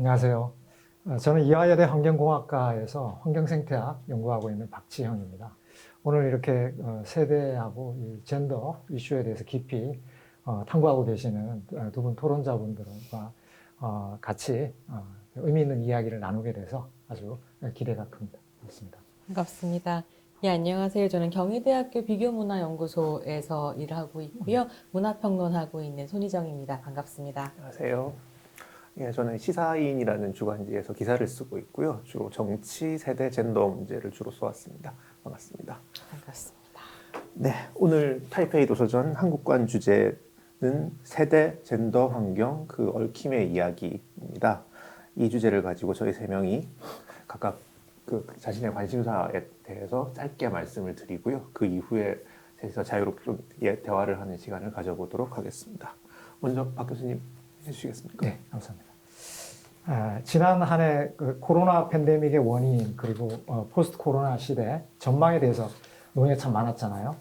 안녕하세요. 저는 이화여대 환경공학과에서 환경생태학 연구하고 있는 박지형입니다. 오늘 이렇게 세대하고 이 젠더 이슈에 대해서 깊이 탐구하고 계시는 두 분 토론자분들과 같이 의미 있는 이야기를 나누게 돼서 아주 기대가 큽니다. 고맙습니다. 반갑습니다. 예, 안녕하세요. 저는 경희대학교 비교문화연구소에서 일을 하고 있고요. 문화평론하고 있는 손희정입니다. 반갑습니다. 안녕하세요. 예, 저는 시사인이라는 주간지에서 기사를 쓰고 있고요. 주로 정치, 세대, 젠더 문제를 주로 써왔습니다. 반갑습니다. 반갑습니다. 네, 오늘 타이페이 도서전 한국관 주제는 세대, 젠더, 환경, 그 얽힘의 이야기입니다. 이 주제를 가지고 저희 세 명이 각각 그 자신의 관심사에 대해서 짧게 말씀을 드리고요. 그 이후에 셋이서 자유롭게 대화를 하는 시간을 가져보도록 하겠습니다. 먼저 박 교수님 해주시겠습니까? 네, 감사합니다. 지난 한 해 코로나 팬데믹의 원인 그리고 포스트 코로나 시대 전망에 대해서 논의가 참 많았잖아요.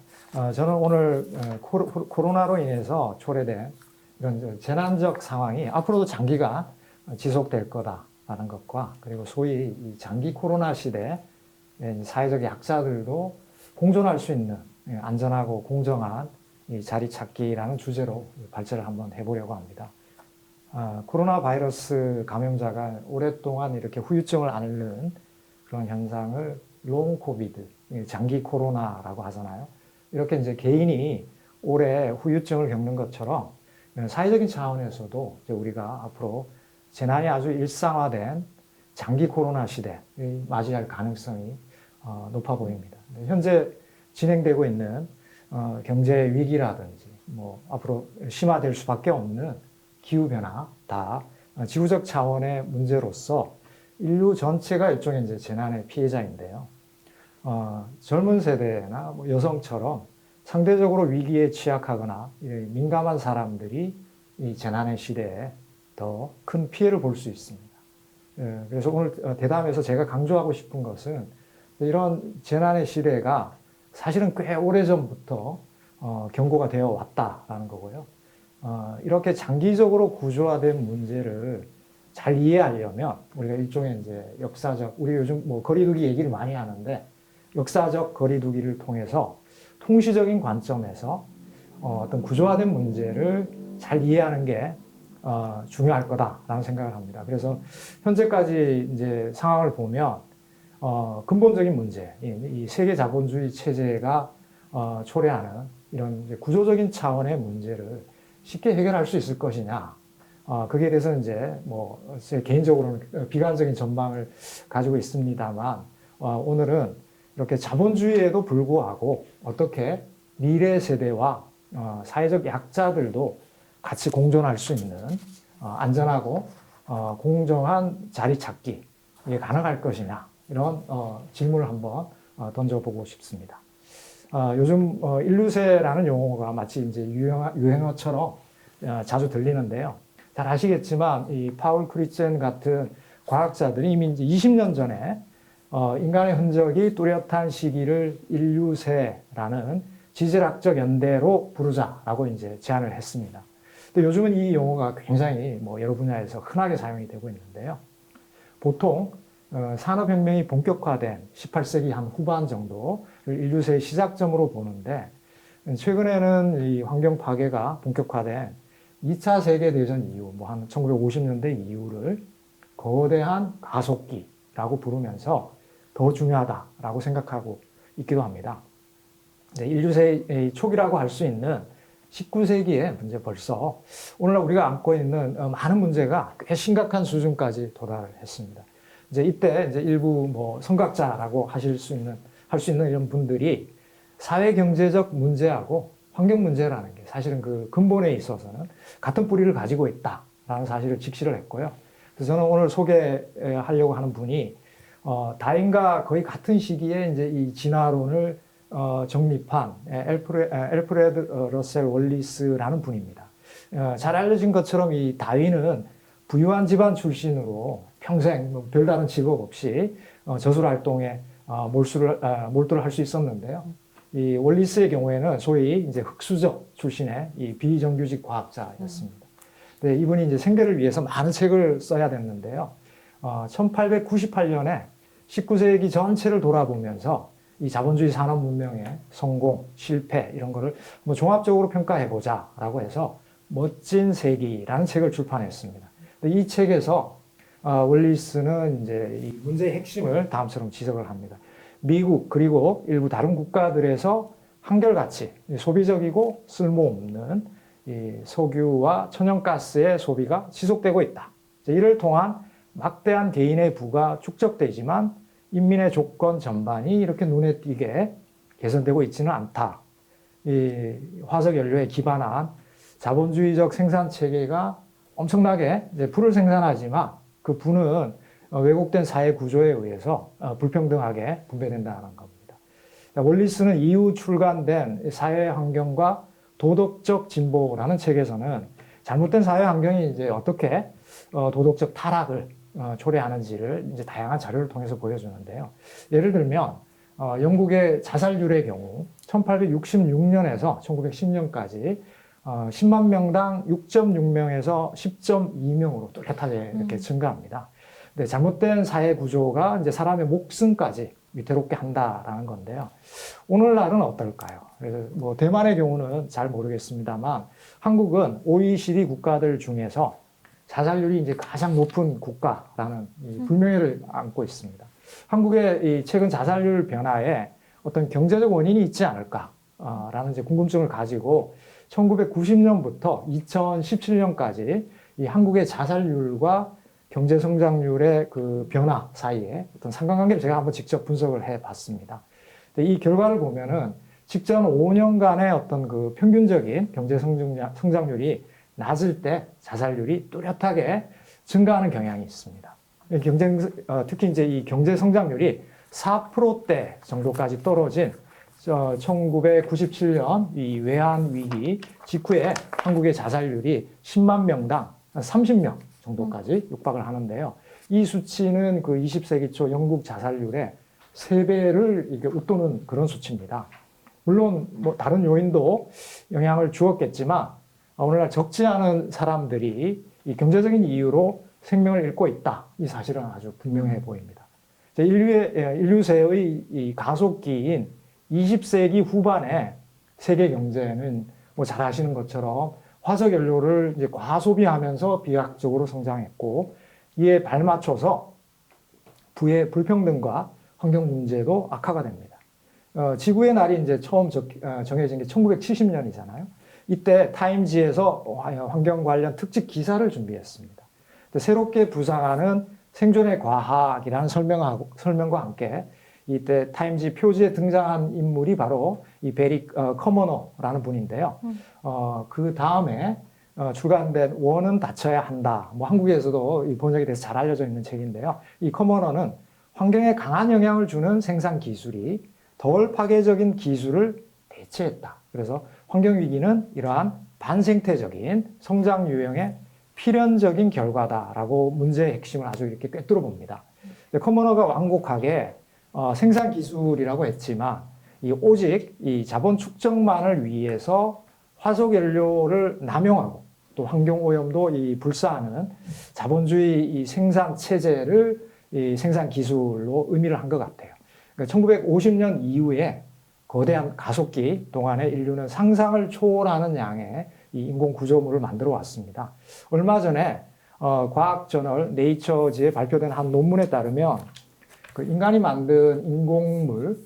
저는 오늘 코로나로 인해서 초래된 이런 재난적 상황이 앞으로도 장기가 지속될 거다라는 것과 그리고 소위 이 장기 코로나 시대에 사회적 약자들도 공존할 수 있는 안전하고 공정한 이 자리 찾기라는 주제로 발제를 한번 해보려고 합니다. 코로나 바이러스 감염자가 오랫동안 이렇게 후유증을 앓는 그런 현상을 롱 코비드, 장기 코로나라고 하잖아요. 이렇게 이제 개인이 오래 후유증을 겪는 것처럼 사회적인 차원에서도 이제 우리가 앞으로 재난이 아주 일상화된 장기 코로나 시대를 맞이할 가능성이 높아 보입니다. 현재 진행되고 있는 경제 위기라든지 뭐 앞으로 심화될 수밖에 없는 기후변화 다 지구적 차원의 문제로서 인류 전체가 일종의 이제 재난의 피해자인데요. 젊은 세대나 뭐 여성처럼 상대적으로 위기에 취약하거나 민감한 사람들이 이 재난의 시대에 더 큰 피해를 볼 수 있습니다. 그래서 오늘 대담에서 제가 강조하고 싶은 것은 이런 재난의 시대가 사실은 꽤 오래전부터 경고가 되어 왔다라는 거고요. 이렇게 장기적으로 구조화된 문제를 잘 이해하려면 우리가 일종의 이제 역사적, 우리 요즘 뭐 거리두기 얘기를 많이 하는데 역사적 거리두기를 통해서 통시적인 관점에서 어떤 구조화된 문제를 잘 이해하는 게 중요할 거다라는 생각을 합니다. 그래서 현재까지 이제 상황을 보면 근본적인 문제, 이 세계 자본주의 체제가 초래하는 이런 이제 구조적인 차원의 문제를 쉽게 해결할 수 있을 것이냐. 그게 대해서 이제 뭐 제 개인적으로는 비관적인 전망을 가지고 있습니다만 오늘은 이렇게 자본주의에도 불구하고 어떻게 미래 세대와 사회적 약자들도 같이 공존할 수 있는 안전하고 공정한 자리 찾기 이게 가능할 것이냐 이런 질문을 한번 던져보고 싶습니다. 요즘 인류세라는 용어가 마치 이제 유행어처럼 자주 들리는데요. 잘 아시겠지만 이 파울 크리첸 같은 과학자들이 이미 이제 20년 전에 인간의 흔적이 뚜렷한 시기를 인류세라는 지질학적 연대로 부르자라고 이제 제안을 했습니다. 근데 요즘은 이 용어가 굉장히 뭐 여러 분야에서 흔하게 사용이 되고 있는데요. 보통 산업혁명이 본격화된 18세기 한 후반 정도를 인류세의 시작점으로 보는데 최근에는 이 환경 파괴가 본격화된 2차 세계대전 이후, 뭐 한 1950년대 이후를 거대한 가속기라고 부르면서 더 중요하다라고 생각하고 있기도 합니다. 인류세의 초기라고 할 수 있는 19세기에 이제 벌써 오늘날 우리가 안고 있는 많은 문제가 꽤 심각한 수준까지 도달을 했습니다. 이제 이때 이제 일부 뭐 선각자라고 할 수 있는 이런 분들이 사회 경제적 문제하고 환경 문제라는 게 사실은 그 근본에 있어서는 같은 뿌리를 가지고 있다라는 사실을 직시를 했고요. 그래서 저는 오늘 소개하려고 하는 분이 다윈과 거의 같은 시기에 이제 이 진화론을 정립한 엘프레드 러셀 월리스라는 분입니다. 잘 알려진 것처럼 이 다윈은 부유한 집안 출신으로 평생 뭐 별다른 직업 없이 저술 활동에 몰두를 할 수 있었는데요. 이 월리스의 경우에는 소위 이제 흑수저 출신의 이 비정규직 과학자였습니다. 네, 이분이 이제 생계를 위해서 많은 책을 써야 됐는데요. 1898년에 19세기 전체를 돌아보면서 이 자본주의 산업 문명의 성공, 실패 이런 거를 뭐 종합적으로 평가해 보자라고 해서 멋진 세기라는 책을 출판했습니다. 이 책에서 월리스는 이제 이 문제의 핵심을 다음처럼 지적을 합니다. 미국 그리고 일부 다른 국가들에서 한결같이 소비적이고 쓸모없는 이 석유와 천연가스의 소비가 지속되고 있다. 이를 통한 막대한 개인의 부가 축적되지만 인민의 조건 전반이 이렇게 눈에 띄게 개선되고 있지는 않다. 이 화석 연료에 기반한 자본주의적 생산 체계가 엄청나게 이제 부를 생산하지만 그 부는 왜곡된 사회 구조에 의해서 불평등하게 분배된다는 겁니다. 월리스는 이후 출간된 사회 환경과 도덕적 진보라는 책에서는 잘못된 사회 환경이 이제 어떻게 도덕적 타락을 초래하는지를 이제 다양한 자료를 통해서 보여주는데요. 예를 들면 영국의 자살률의 경우 1866년에서 1910년까지 10만 명당 6.6명에서 10.2명으로 뚜렷하게 이렇게 증가합니다. 근데 잘못된 사회 구조가 이제 사람의 목숨까지 위태롭게 한다라는 건데요. 오늘날은 어떨까요? 그래서 뭐 대만의 경우는 잘 모르겠습니다만 한국은 OECD 국가들 중에서 자살률이 이제 가장 높은 국가라는 이 불명예를 안고 있습니다. 한국의 이 최근 자살률 변화에 어떤 경제적 원인이 있지 않을까라는 이제 궁금증을 가지고 1990년부터 2017년까지 이 한국의 자살률과 경제 성장률의 그 변화 사이에 어떤 상관관계를 제가 한번 직접 분석을 해 봤습니다. 이 결과를 보면은 직전 5년간의 어떤 그 평균적인 경제 성장률이 낮을 때 자살률이 뚜렷하게 증가하는 경향이 있습니다. 특히 이제 이 경제 성장률이 4%대 정도까지 떨어진 1997년 이 외환 위기 직후에 한국의 자살률이 10만 명당 30명 정도까지 육박을 하는데요. 이 수치는 그 20세기 초 영국 자살률의 3배를 이게 웃도는 그런 수치입니다. 물론 뭐 다른 요인도 영향을 주었겠지만 오늘날 적지 않은 사람들이 이 경제적인 이유로 생명을 잃고 있다. 이 사실은 아주 분명해 보입니다. 인류세의 이 가속기인 20세기 후반에 세계 경제는 뭐 잘 아시는 것처럼 화석 연료를 이제 과소비하면서 비약적으로 성장했고 이에 발맞춰서 부의 불평등과 환경 문제도 악화가 됩니다. 지구의 날이 이제 처음 정해진 게 1970년이잖아요. 이때 타임지에서 환경 관련 특집 기사를 준비했습니다. 새롭게 부상하는 생존의 과학이라는 설명과 함께 이때 타임지 표지에 등장한 인물이 바로 이 베리 커머너라는 분인데요. 그 다음에 출간된 원은 닫혀야 한다. 뭐 한국에서도 이 번역이 돼서 잘 알려져 있는 책인데요. 이 커머너는 환경에 강한 영향을 주는 생산 기술이 덜 파괴적인 기술을 대체했다. 그래서 환경 위기는 이러한 반생태적인 성장 유형의 필연적인 결과다라고 문제의 핵심을 아주 이렇게 꿰뚫어 봅니다. 커머너가 완곡하게 생산 기술이라고 했지만 오직 이 자본 축적만을 위해서 화석 연료를 남용하고 또 환경 오염도 불사하는 자본주의 이 생산 체제를 이 생산 기술로 의미를 한 것 같아요. 그러니까 1950년 이후에 거대한 가속기 동안에 인류는 상상을 초월하는 양의 이 인공 구조물을 만들어 왔습니다. 얼마 전에 과학 저널 네이처지에 발표된 한 논문에 따르면 그 인간이 만든 인공물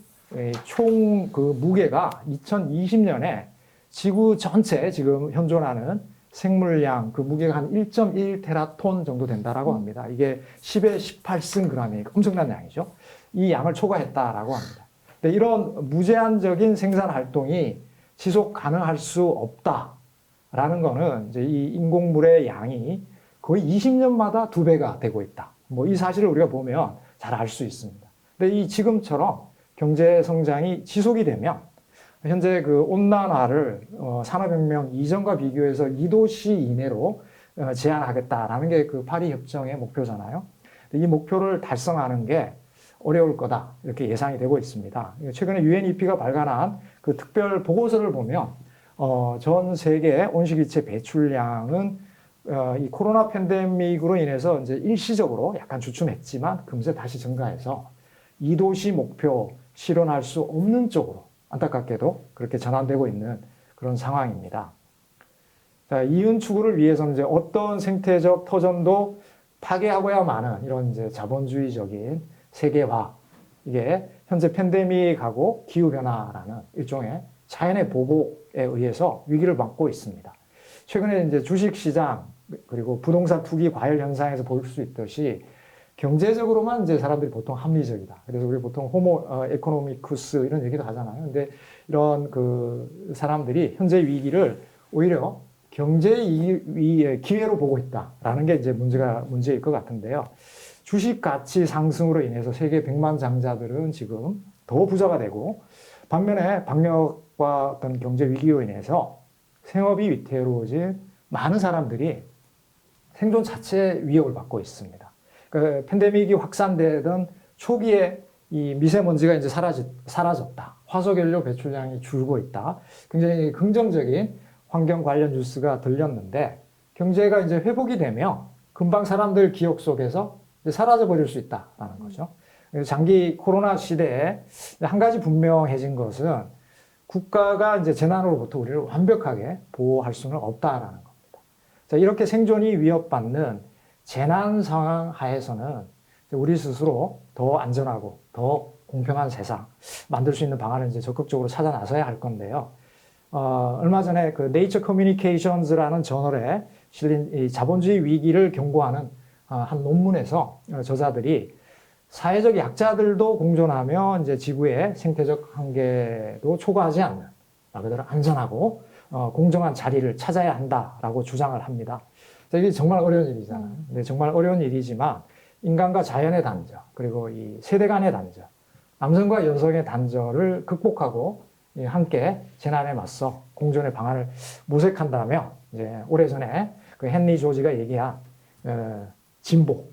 총 그 무게가 2020년에 지구 전체 지금 현존하는 생물량 그 무게가 한 1.1 테라톤 정도 된다라고 합니다. 이게 10의 18승 그램이니까 엄청난 양이죠. 이 양을 초과했다라고 합니다. 근데 이런 무제한적인 생산 활동이 지속 가능할 수 없다라는 거는 이제 이 인공물의 양이 거의 20년마다 2배가 되고 있다. 뭐 이 사실을 우리가 보면 잘 알 수 있습니다. 근데 이 지금처럼 경제 성장이 지속이 되면 현재 그 온난화를 산업혁명 이전과 비교해서 2도씨 이내로 제한하겠다라는 게 그 파리 협정의 목표잖아요. 이 목표를 달성하는 게 어려울 거다 이렇게 예상이 되고 있습니다. 최근에 UNEP가 발간한 그 특별 보고서를 보면 전 세계 온실기체 배출량은 이 코로나 팬데믹으로 인해서 이제 일시적으로 약간 주춤했지만 금세 다시 증가해서 2도시 목표 실현할 수 없는 쪽으로 안타깝게도 그렇게 전환되고 있는 그런 상황입니다. 자, 이윤 추구를 위해서는 이제 어떤 생태적 터전도 파괴하고야만은 이런 이제 자본주의적인 세계화, 이게 현재 팬데믹하고 기후변화라는 일종의 자연의 보복에 의해서 위기를 맞고 있습니다. 최근에 이제 주식시장 그리고 부동산 투기 과열 현상에서 볼 수 있듯이 경제적으로만 이제 사람들이 보통 합리적이다. 그래서 우리 보통 호모 에코노미쿠스 이런 얘기도 하잖아요. 근데 이런 그 사람들이 현재 위기를 오히려 경제 기회로 보고 있다라는 게 이제 문제일 것 같은데요. 주식 가치 상승으로 인해서 세계 백만장자들은 지금 더 부자가 되고 반면에 방역과 어떤 경제 위기로 인해서 생업이 위태로워진 많은 사람들이 생존 자체의 위협을 받고 있습니다. 그 팬데믹이 확산되던 초기에 이 미세먼지가 이제 사라졌다. 화석연료 배출량이 줄고 있다. 굉장히 긍정적인 환경 관련 뉴스가 들렸는데 경제가 이제 회복이 되면 금방 사람들 기억 속에서 이제 사라져 버릴 수 있다라는 거죠. 장기 코로나 시대에 한 가지 분명해진 것은 국가가 이제 재난으로부터 우리를 완벽하게 보호할 수는 없다라는 겁니다. 자, 이렇게 생존이 위협받는 재난 상황 하에서는 우리 스스로 더 안전하고 더 공평한 세상 만들 수 있는 방안을 이제 적극적으로 찾아 나서야 할 건데요. 얼마 전에 그 네이처 커뮤니케이션즈라는 저널에 실린 이 자본주의 위기를 경고하는 한 논문에서 저자들이 사회적 약자들도 공존하며 이제 지구의 생태적 한계도 초과하지 않는 말 그대로 안전하고 공정한 자리를 찾아야 한다라고 주장을 합니다. 이게 정말 어려운 일이잖아요. 근데 정말 어려운 일이지만 인간과 자연의 단절, 그리고 이 세대 간의 단절, 남성과 여성의 단절을 극복하고 함께 재난에 맞서 공존의 방안을 모색한다며 이제 오래전에 그 헨리 조지가 얘기한 진보,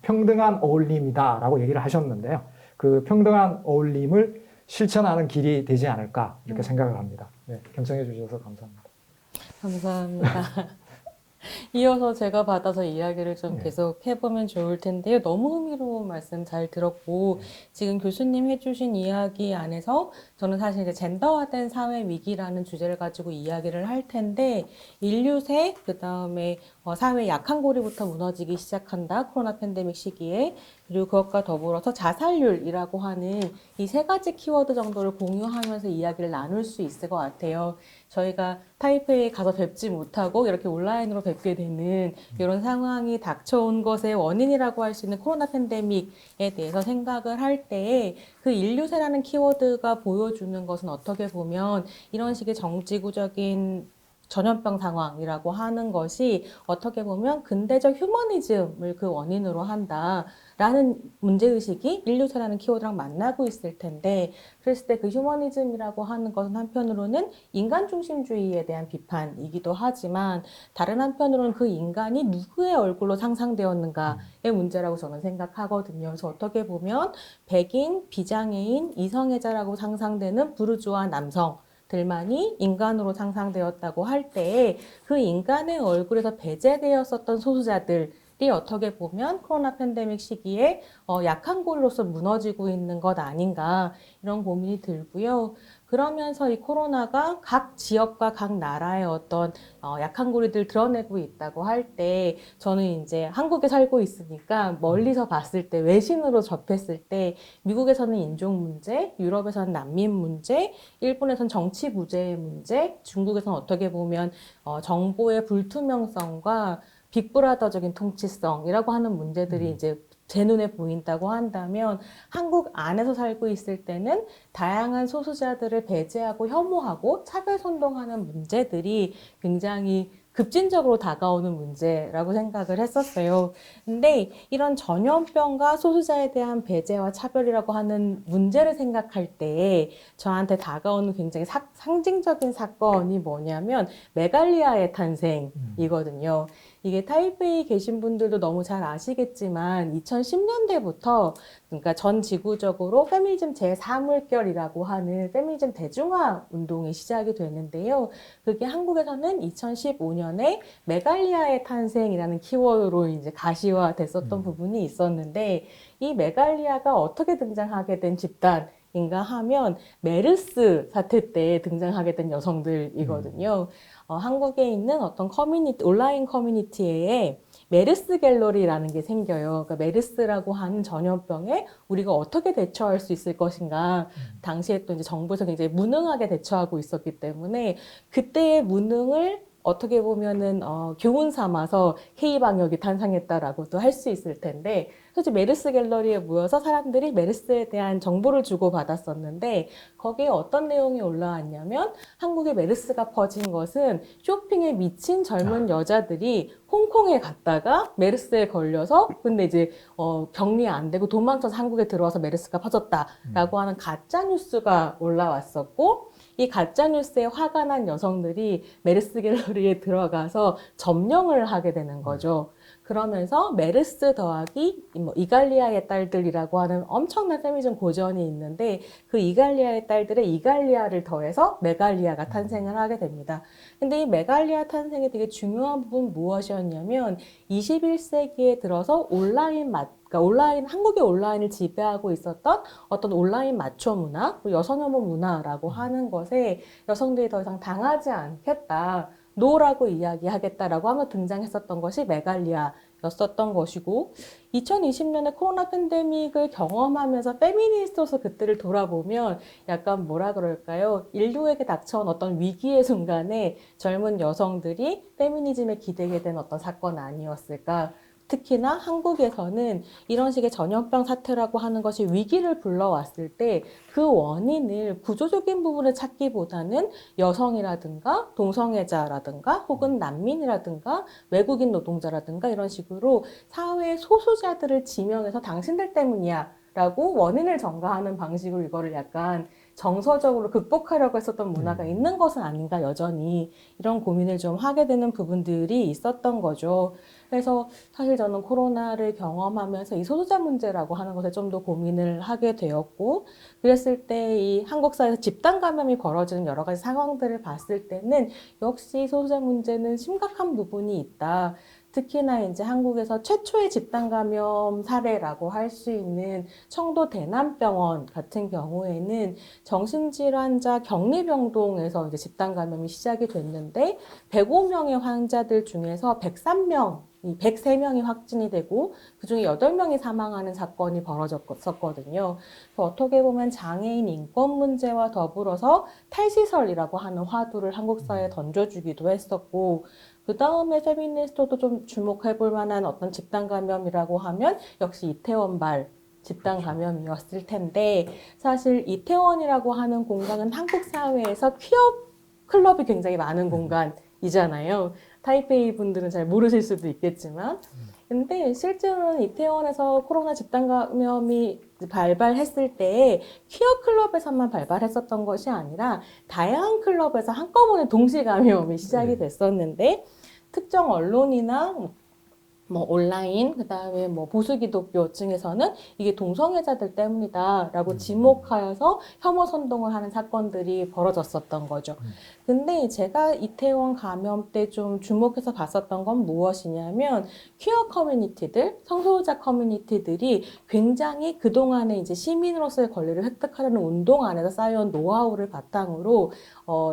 평등한 어울림이다라고 얘기를 하셨는데요. 그 평등한 어울림을 실천하는 길이 되지 않을까 이렇게 생각을 합니다. 네, 경청해 주셔서 감사합니다. 감사합니다. 이어서 제가 받아서 이야기를 좀 네. 계속 해보면 좋을 텐데요. 너무 흥미로운 말씀 잘 들었고, 지금 교수님 해주신 이야기 안에서 저는 사실 이제 젠더화된 사회 위기라는 주제를 가지고 이야기를 할 텐데, 인류세, 그 다음에 사회 약한 고리부터 무너지기 시작한다. 코로나 팬데믹 시기에. 그리고 그것과 더불어서 자살률이라고 하는 이 세 가지 키워드 정도를 공유하면서 이야기를 나눌 수 있을 것 같아요. 저희가 타이페이에 가서 뵙지 못하고 이렇게 온라인으로 뵙게 되는 이런 상황이 닥쳐온 것의 원인이라고 할 수 있는 코로나 팬데믹에 대해서 생각을 할 때에 그 인류세라는 키워드가 보여주는 것은 어떻게 보면 이런 식의 정치구적인 전염병 상황이라고 하는 것이 어떻게 보면 근대적 휴머니즘을 그 원인으로 한다라는 문제의식이 인류세라는 키워드랑 만나고 있을 텐데, 그랬을 때 그 휴머니즘이라고 하는 것은 한편으로는 인간 중심주의에 대한 비판이기도 하지만 다른 한편으로는 그 인간이 누구의 얼굴로 상상되었는가의 문제라고 저는 생각하거든요. 그래서 어떻게 보면 백인, 비장애인, 이성애자라고 상상되는 부르주아 남성 들만이 인간으로 상상되었다고 할 때 그 인간의 얼굴에서 배제되었었던 소수자들이 어떻게 보면 코로나 팬데믹 시기에 약한 고리로서 무너지고 있는 것 아닌가 이런 고민이 들고요. 그러면서 이 코로나가 각 지역과 각 나라의 어떤 약한 고리들 드러내고 있다고 할 때 저는 이제 한국에 살고 있으니까 멀리서 봤을 때 외신으로 접했을 때 미국에서는 인종 문제, 유럽에서는 난민 문제, 일본에서는 정치 부재의 문제, 중국에서는 어떻게 보면 정보의 불투명성과 빅브라더적인 통치성이라고 하는 문제들이 이제 제 눈에 보인다고 한다면 한국 안에서 살고 있을 때는 다양한 소수자들을 배제하고 혐오하고 차별 선동하는 문제들이 굉장히 급진적으로 다가오는 문제라고 생각을 했었어요. 근데 이런 전염병과 소수자에 대한 배제와 차별이라고 하는 문제를 생각할 때 저한테 다가오는 굉장히 상징적인 사건이 뭐냐면 메갈리아의 탄생이거든요. 이게 타이페이 계신 분들도 너무 잘 아시겠지만 2010년대부터 그러니까 전 지구적으로 페미니즘 제3물결이라고 하는 페미니즘 대중화 운동이 시작이 되는데요. 그게 한국에서는 2015년에 메갈리아의 탄생이라는 키워드로 이제 가시화됐었던 부분이 있었는데 이 메갈리아가 어떻게 등장하게 된 집단인가 하면 메르스 사태 때 등장하게 된 여성들이거든요. 한국에 있는 어떤 커뮤니티, 온라인 커뮤니티에 메르스 갤러리라는 게 생겨요. 그러니까 메르스라고 하는 전염병에 우리가 어떻게 대처할 수 있을 것인가. 당시에 또 이제 정부에서 굉장히 무능하게 대처하고 있었기 때문에 그때의 무능을 어떻게 보면은 교훈 삼아서 K-방역이 탄생했다라고도 할 수 있을 텐데 사실 메르스 갤러리에 모여서 사람들이 메르스에 대한 정보를 주고 받았었는데 거기에 어떤 내용이 올라왔냐면 한국에 메르스가 퍼진 것은 쇼핑에 미친 젊은 여자들이 홍콩에 갔다가 메르스에 걸려서 근데 이제 격리 안 되고 도망쳐서 한국에 들어와서 메르스가 퍼졌다라고 하는 가짜 뉴스가 올라왔었고 이 가짜뉴스에 화가 난 여성들이 메르스 갤러리에 들어가서 점령을 하게 되는 거죠. 그러면서 메르스 더하기 뭐 이갈리아의 딸들이라고 하는 엄청난 페미니즘 고전이 있는데 그 이갈리아의 딸들의 이갈리아를 더해서 메갈리아가 탄생을 하게 됩니다. 근데 이 메갈리아 탄생의 되게 중요한 부분 무엇이었냐면 21세기에 들어서 그러니까 한국의 온라인을 지배하고 있었던 어떤 온라인 마초 문화, 그리고 여성혐오 문화라고 하는 것에 여성들이 더 이상 당하지 않겠다. 노라고 이야기하겠다라고 하며 등장했었던 것이 메갈리아였었던 것이고 2020년에 코로나 팬데믹을 경험하면서 페미니스트로서 그때를 돌아보면 약간 뭐라 그럴까요? 인류에게 닥쳐온 어떤 위기의 순간에 젊은 여성들이 페미니즘에 기대게 된 어떤 사건 아니었을까? 특히나 한국에서는 이런 식의 전염병 사태라고 하는 것이 위기를 불러왔을 때 그 원인을 구조적인 부분을 찾기보다는 여성이라든가 동성애자라든가 혹은 난민이라든가 외국인 노동자라든가 이런 식으로 사회의 소수자들을 지명해서 당신들 때문이야 라고 원인을 전가하는 방식으로 이거를 약간 정서적으로 극복하려고 했었던 문화가 있는 것은 아닌가 여전히 이런 고민을 좀 하게 되는 부분들이 있었던 거죠. 그래서 사실 저는 코로나를 경험하면서 이 소수자 문제라고 하는 것에 좀 더 고민을 하게 되었고 그랬을 때 이 한국 사회에서 집단 감염이 벌어지는 여러 가지 상황들을 봤을 때는 역시 소수자 문제는 심각한 부분이 있다. 특히나 이제 한국에서 최초의 집단 감염 사례라고 할 수 있는 청도 대남병원 같은 경우에는 정신질환자 격리병동에서 이제 집단 감염이 시작이 됐는데 105명의 환자들 중에서 103명이 확진이 되고 그중에 8명이 사망하는 사건이 벌어졌었거든요. 어떻게 보면 장애인 인권 문제와 더불어서 탈시설이라고 하는 화두를 한국 사회에 던져주기도 했었고 그 다음에 페미니스트도 좀 주목해볼 만한 어떤 집단 감염이라고 하면 역시 이태원발 집단 감염이었을 텐데 사실 이태원이라고 하는 공간은 한국 사회에서 퀴어 클럽이 굉장히 많은 공간이잖아요. 타이페이 분들은 잘 모르실 수도 있겠지만 근데 실제로는 이태원에서 코로나 집단 감염이 발발했을 때 퀴어 클럽에서만 발발했었던 것이 아니라 다양한 클럽에서 한꺼번에 동시 감염이 시작이 됐었는데 특정 언론이나 뭐 온라인 그다음에 뭐 보수 기독교층에서는 이게 동성애자들 때문이다라고 지목하여서 혐오 선동을 하는 사건들이 벌어졌었던 거죠. 근데 제가 이태원 감염 때 좀 주목해서 봤었던 건 무엇이냐면 퀴어 커뮤니티들, 성소유자 커뮤니티들이 굉장히 그동안에 이제 시민으로서의 권리를 획득하려는 운동 안에서 쌓여온 노하우를 바탕으로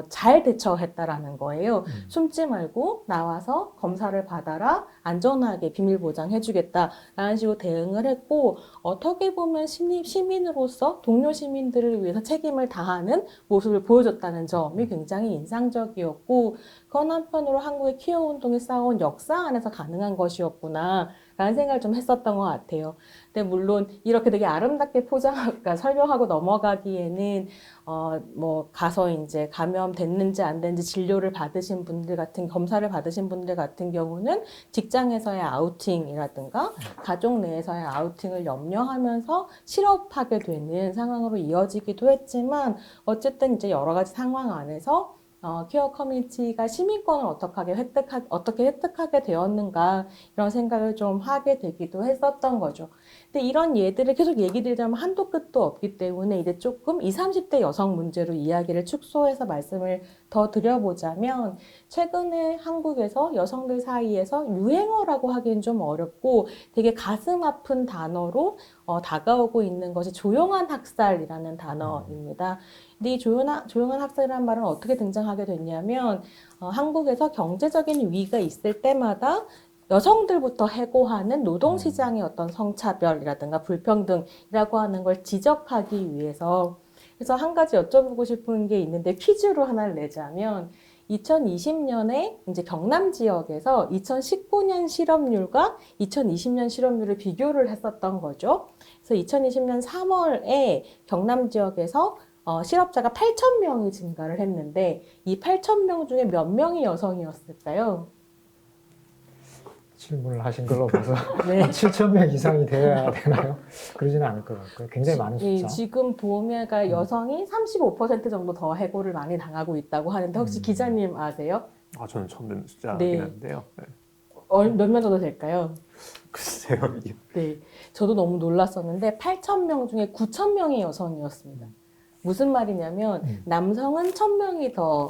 잘 대처했다라는 거예요. 숨지 말고 나와서 검사를 받아라. 안전하게 비밀 보장해주겠다라는 식으로 대응을 했고 어떻게 보면 시민으로서 동료 시민들을 위해서 책임을 다하는 모습을 보여줬다는 점이 굉장히 인상적이었고 그건 한편으로 한국의 퀴어 운동이 쌓아온 역사 안에서 가능한 것이었구나 라는 생각을 좀 했었던 것 같아요. 근데 물론 이렇게 되게 아름답게 그러니까 설명하고 넘어가기에는 뭐 가서 이제 감염됐는지 안 됐는지 진료를 받으신 분들 검사를 받으신 분들 같은 경우는 직장에서의 아우팅이라든가 가족 내에서의 아우팅을 염려하면서 실업하게 되는 상황으로 이어지기도 했지만 어쨌든 이제 여러 가지 상황 안에서 퀴어 커뮤니티가 시민권을 어떻게 획득하게 되었는가 이런 생각을 좀 하게 되기도 했었던 거죠. 근데 이런 예들을 계속 얘기 드리자면 한도 끝도 없기 때문에 이제 조금 20, 30대 여성 문제로 이야기를 축소해서 말씀을 더 드려보자면 최근에 한국에서 여성들 사이에서 유행어라고 하기엔 좀 어렵고 되게 가슴 아픈 단어로 다가오고 있는 것이 조용한 학살이라는 단어입니다. 근데 이 조용한 학살이라는 말은 어떻게 등장하게 됐냐면 한국에서 경제적인 위기가 있을 때마다 여성들부터 해고하는 노동시장의 어떤 성차별이라든가 불평등이라고 하는 걸 지적하기 위해서 그래서 한 가지 여쭤보고 싶은 게 있는데 퀴즈로 하나를 내자면 2020년에 이제 경남 지역에서 2019년 실업률과 2020년 실업률을 비교를 했었던 거죠. 그래서 2020년 3월에 경남 지역에서 실업자가 8,000명이 증가를 했는데 이 8,000명 중에 몇 명이 여성이었을까요? 질문을 하신 걸로 봐서 네. 7,000명 이상이 돼야 되나요? 그러지는 않을 것 같고요. 굉장히 많은 숫자. 지금 보면 여성이 35% 정도 더 해고를 많이 당하고 있다고 하는데 혹시 기자님 아세요? 저는 처음 듣는 숫자긴 네. 한데요. 네. 몇 명 정도 될까요? 글쎄요. 이게 네. 저도 너무 놀랐었는데 8,000명 중에 9,000명이 여성이었습니다. 무슨 말이냐면 남성은 1,000명이 더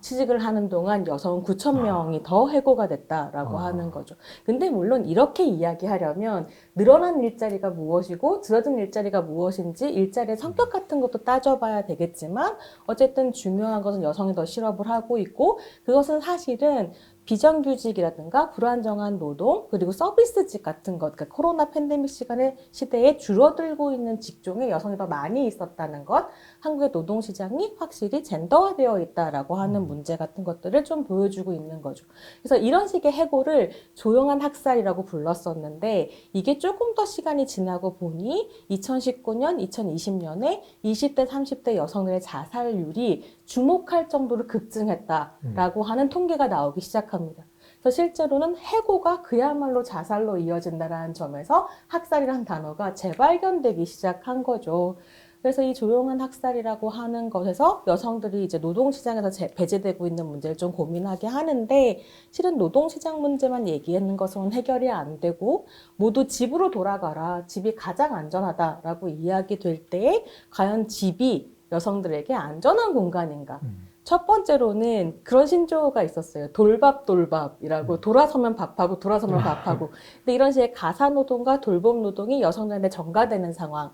취직을 하는 동안 여성은 9,000명이 더 해고가 됐다라고 하는 거죠. 근데 물론 이렇게 이야기하려면 늘어난 일자리가 무엇이고 줄어든 일자리가 무엇인지 일자리의 성격 같은 것도 따져봐야 되겠지만 어쨌든 중요한 것은 여성이 더 실업을 하고 있고 그것은 사실은 비정규직이라든가 불안정한 노동 그리고 서비스직 같은 것, 그러니까 코로나 팬데믹 시대에 줄어들고 있는 직종에 여성이 더 많이 있었다는 것, 한국의 노동시장이 확실히 젠더화되어 있다라고 하는 문제 같은 것들을 좀 보여주고 있는 거죠. 그래서 이런 식의 해고를 조용한 학살이라고 불렀었는데 이게 조금 더 시간이 지나고 보니 2019년, 2020년에 20대, 30대 여성들의 자살률이 주목할 정도로 급증했다라고 하는 통계가 나오기 시작합니다. 그래서 실제로는 해고가 그야말로 자살로 이어진다라는 점에서 학살이라는 단어가 재발견되기 시작한 거죠. 그래서 이 조용한 학살이라고 하는 것에서 여성들이 이제 노동시장에서 배제되고 있는 문제를 좀 고민하게 하는데 실은 노동시장 문제만 얘기하는 것은 해결이 안 되고 모두 집으로 돌아가라. 집이 가장 안전하다라고 이야기될 때에 과연 집이 여성들에게 안전한 공간인가? 첫 번째로는 그런 신조어가 있었어요. 돌밥이라고 돌아서면 밥하고 돌아서면 밥하고. 근데 이런 식의 가사노동과 돌봄노동이 여성들한테 전가되는 상황.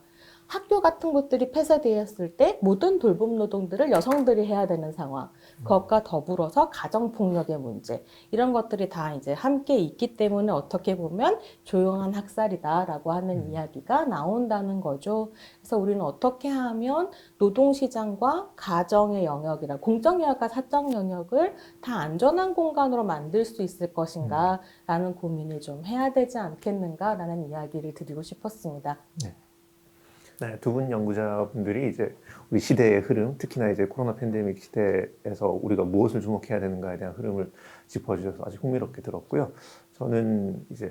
학교 같은 곳들이 폐쇄되었을 때 모든 돌봄 노동들을 여성들이 해야 되는 상황. 그것과 더불어서 가정폭력의 문제. 이런 것들이 다 이제 함께 있기 때문에 어떻게 보면 조용한 학살이다라고 하는 이야기가 나온다는 거죠. 그래서 우리는 어떻게 하면 노동시장과 가정의 영역이나 공적 영역과 사적 영역을 다 안전한 공간으로 만들 수 있을 것인가 라는 고민을 좀 해야 되지 않겠는가라는 이야기를 드리고 싶었습니다. 네, 두 분 연구자분들이 이제 우리 시대의 흐름, 특히나 이제 코로나 팬데믹 시대에서 우리가 무엇을 주목해야 되는가에 대한 흐름을 짚어주셔서 아주 흥미롭게 들었고요. 저는 이제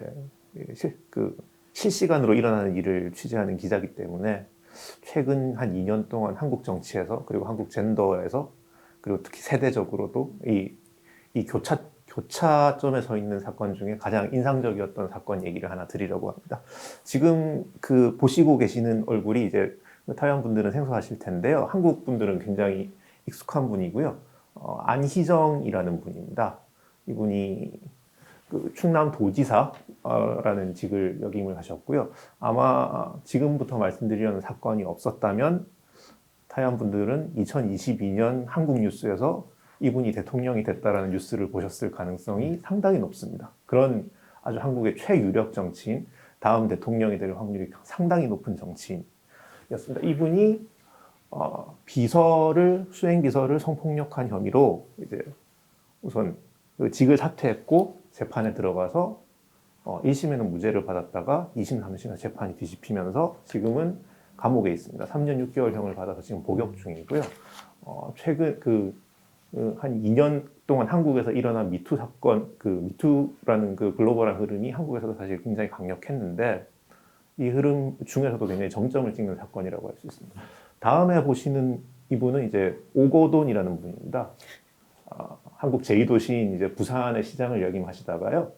실시간으로 일어나는 일을 취재하는 기자이기 때문에 최근 한 2년 동안 한국 정치에서 그리고 한국 젠더에서 그리고 특히 세대적으로도 이 교차점에 서 있는 사건 중에 가장 인상적이었던 사건 얘기를 하나 드리려고 합니다. 지금 보시고 계시는 얼굴이 이제 타이완 분들은 생소하실 텐데요. 한국 분들은 굉장히 익숙한 분이고요. 안희정이라는 분입니다. 이분이 충남도지사라는 직을 역임을 하셨고요. 아마 지금부터 말씀드리려는 사건이 없었다면 타이완 분들은 2022년 한국 뉴스에서 이분이 대통령이 됐다라는 뉴스를 보셨을 가능성이 상당히 높습니다. 그런 아주 한국의 최유력 정치인, 다음 대통령이 될 확률이 상당히 높은 정치인이었습니다. 이분이 수행비서를 성폭력한 혐의로 이제 우선 직을 사퇴했고 재판에 들어가서 1심에는 무죄를 받았다가 2심, 3심에서 재판이 뒤집히면서 지금은 감옥에 있습니다. 3년 6개월형을 받아서 지금 복역 중이고요. 최근 한 2년 동안 한국에서 일어난 미투 사건, 미투라는 글로벌한 흐름이 한국에서도 사실 굉장히 강력했는데 이 흐름 중에서도 굉장히 정점을 찍는 사건이라고 할 수 있습니다. 다음에 보시는 이분은 이제 오거돈이라는 분입니다. 한국 제2도시인 이제 부산의 시장을 역임하시다가요.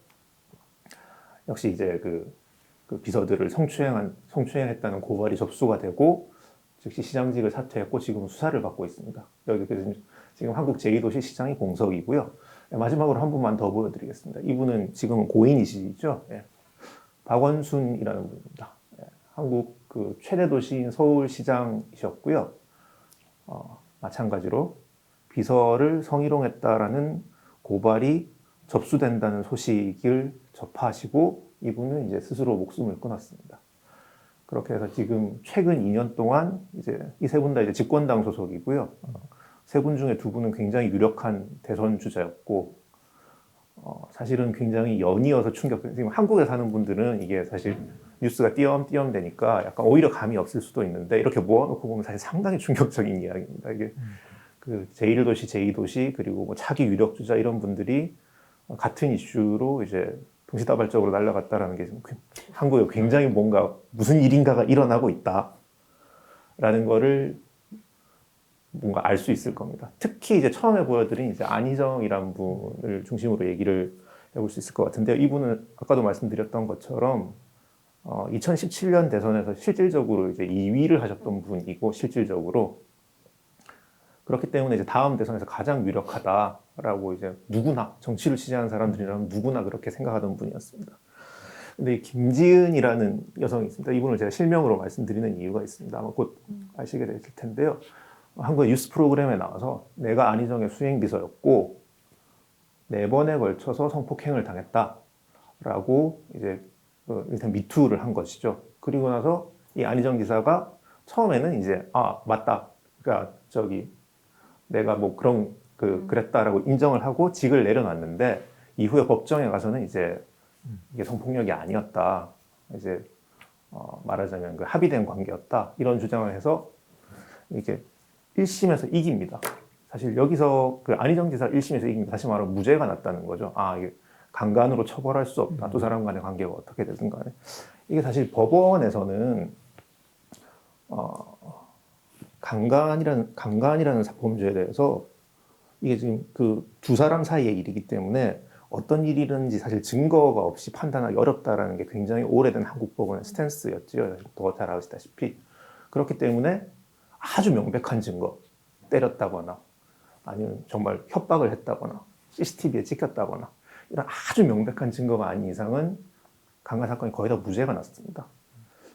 역시 이제 그 비서들을 성추행했다는 고발이 접수가 되고 즉시 시장직을 사퇴했고 지금 수사를 받고 있습니다. 여기 그래서 지금 한국 제2도시 시장이 공석이고요. 마지막으로 한 분만 더 보여드리겠습니다. 이분은 지금은 고인이시죠. 예. 박원순이라는 분입니다. 예. 한국 그 최대 도시인 서울시장이셨고요. 마찬가지로 비서를 성희롱했다라는 고발이 접수된다는 소식을 접하시고 이분은 이제 스스로 목숨을 끊었습니다. 그렇게 해서 지금 최근 2년 동안 이제 이 세 분 다 이제 집권당 소속이고요. 세 분 중에 두 분은 굉장히 유력한 대선 주자였고 사실은 굉장히 연이어서 지금 한국에 사는 분들은 이게 사실 뉴스가 띄엄띄엄 되니까 약간 오히려 감이 없을 수도 있는데 이렇게 모아놓고 보면 사실 상당히 충격적인 이야기입니다. 이게 그 제1도시, 제2도시 그리고 뭐 차기 유력 주자 이런 분들이 같은 이슈로 이제 동시다발적으로 날아갔다라는 게 한국에 굉장히 뭔가 무슨 일인가가 일어나고 있다라는 거를 뭔가 알 수 있을 겁니다. 특히 이제 처음에 보여드린 이제 안희정이라는 분을 중심으로 얘기를 해볼 수 있을 것 같은데요. 이분은 아까도 말씀드렸던 것처럼 2017년 대선에서 실질적으로 이제 2위를 하셨던 분이고 실질적으로 그렇기 때문에 이제 다음 대선에서 가장 유력하다라고 이제 누구나 정치를 지지하는 사람들이라면 누구나 그렇게 생각하던 분이었습니다. 근데 이 김지은이라는 여성이 있습니다. 이분을 제가 실명으로 말씀드리는 이유가 있습니다. 아마 곧 아시게 되실 텐데요. 한국의 뉴스 프로그램에 나와서 내가 안희정의 수행비서였고 4번에 걸쳐서 성폭행을 당했다라고 이제 일단 미투를 한 것이죠. 그리고 나서 이 안희정 지사가 처음에는 이제 맞다. 그러니까 내가 뭐 그랬다라고 인정을 하고 직을 내려놨는데 이후에 법정에 가서는 이제 이게 성폭력이 아니었다. 이제 말하자면 그 합의된 관계였다. 이런 주장을 해서 이게 1심에서 이깁니다. 사실 여기서 그 안희정 지사 1심에서 이깁니다. 다시 말하면 무죄가 났다는 거죠. 이게 강간으로 처벌할 수 없다. 두 사람 간의 관계가 어떻게 되든 간에. 이게 사실 법원에서는 강간이라는 범죄에 대해서 이게 지금 그 두 사람 사이의 일이기 때문에 어떤 일이든지 사실 증거가 없이 판단하기 어렵다라는 게 굉장히 오래된 한국 법원의 스탠스였지요. 더 잘 아시다시피. 그렇기 때문에 아주 명백한 증거, 때렸다거나 아니면 정말 협박을 했다거나 CCTV에 찍혔다거나 이런 아주 명백한 증거가 아닌 이상은 강간 사건이 거의 다 무죄가 났습니다.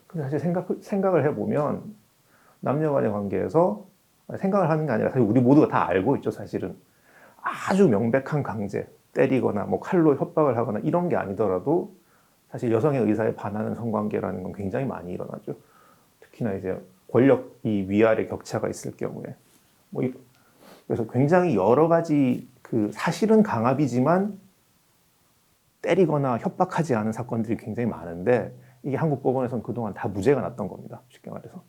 근데 사실 생각을 해보면 남녀 간의 관계에서 생각을 하는 게 아니라 사실 우리 모두가 다 알고 있죠. 사실은 아주 명백한 강제, 때리거나 뭐 칼로 협박을 하거나 이런 게 아니더라도 사실 여성의 의사에 반하는 성관계라는 건 굉장히 많이 일어나죠. 특히나 이제 권력이 위아래 격차가 있을 경우에 그래서 굉장히 여러 가지 그 사실은 강압이지만 때리거나 협박하지 않은 사건들이 굉장히 많은데 이게 한국 법원에서는 그동안 다 무죄가 났던 겁니다. 쉽게 말해서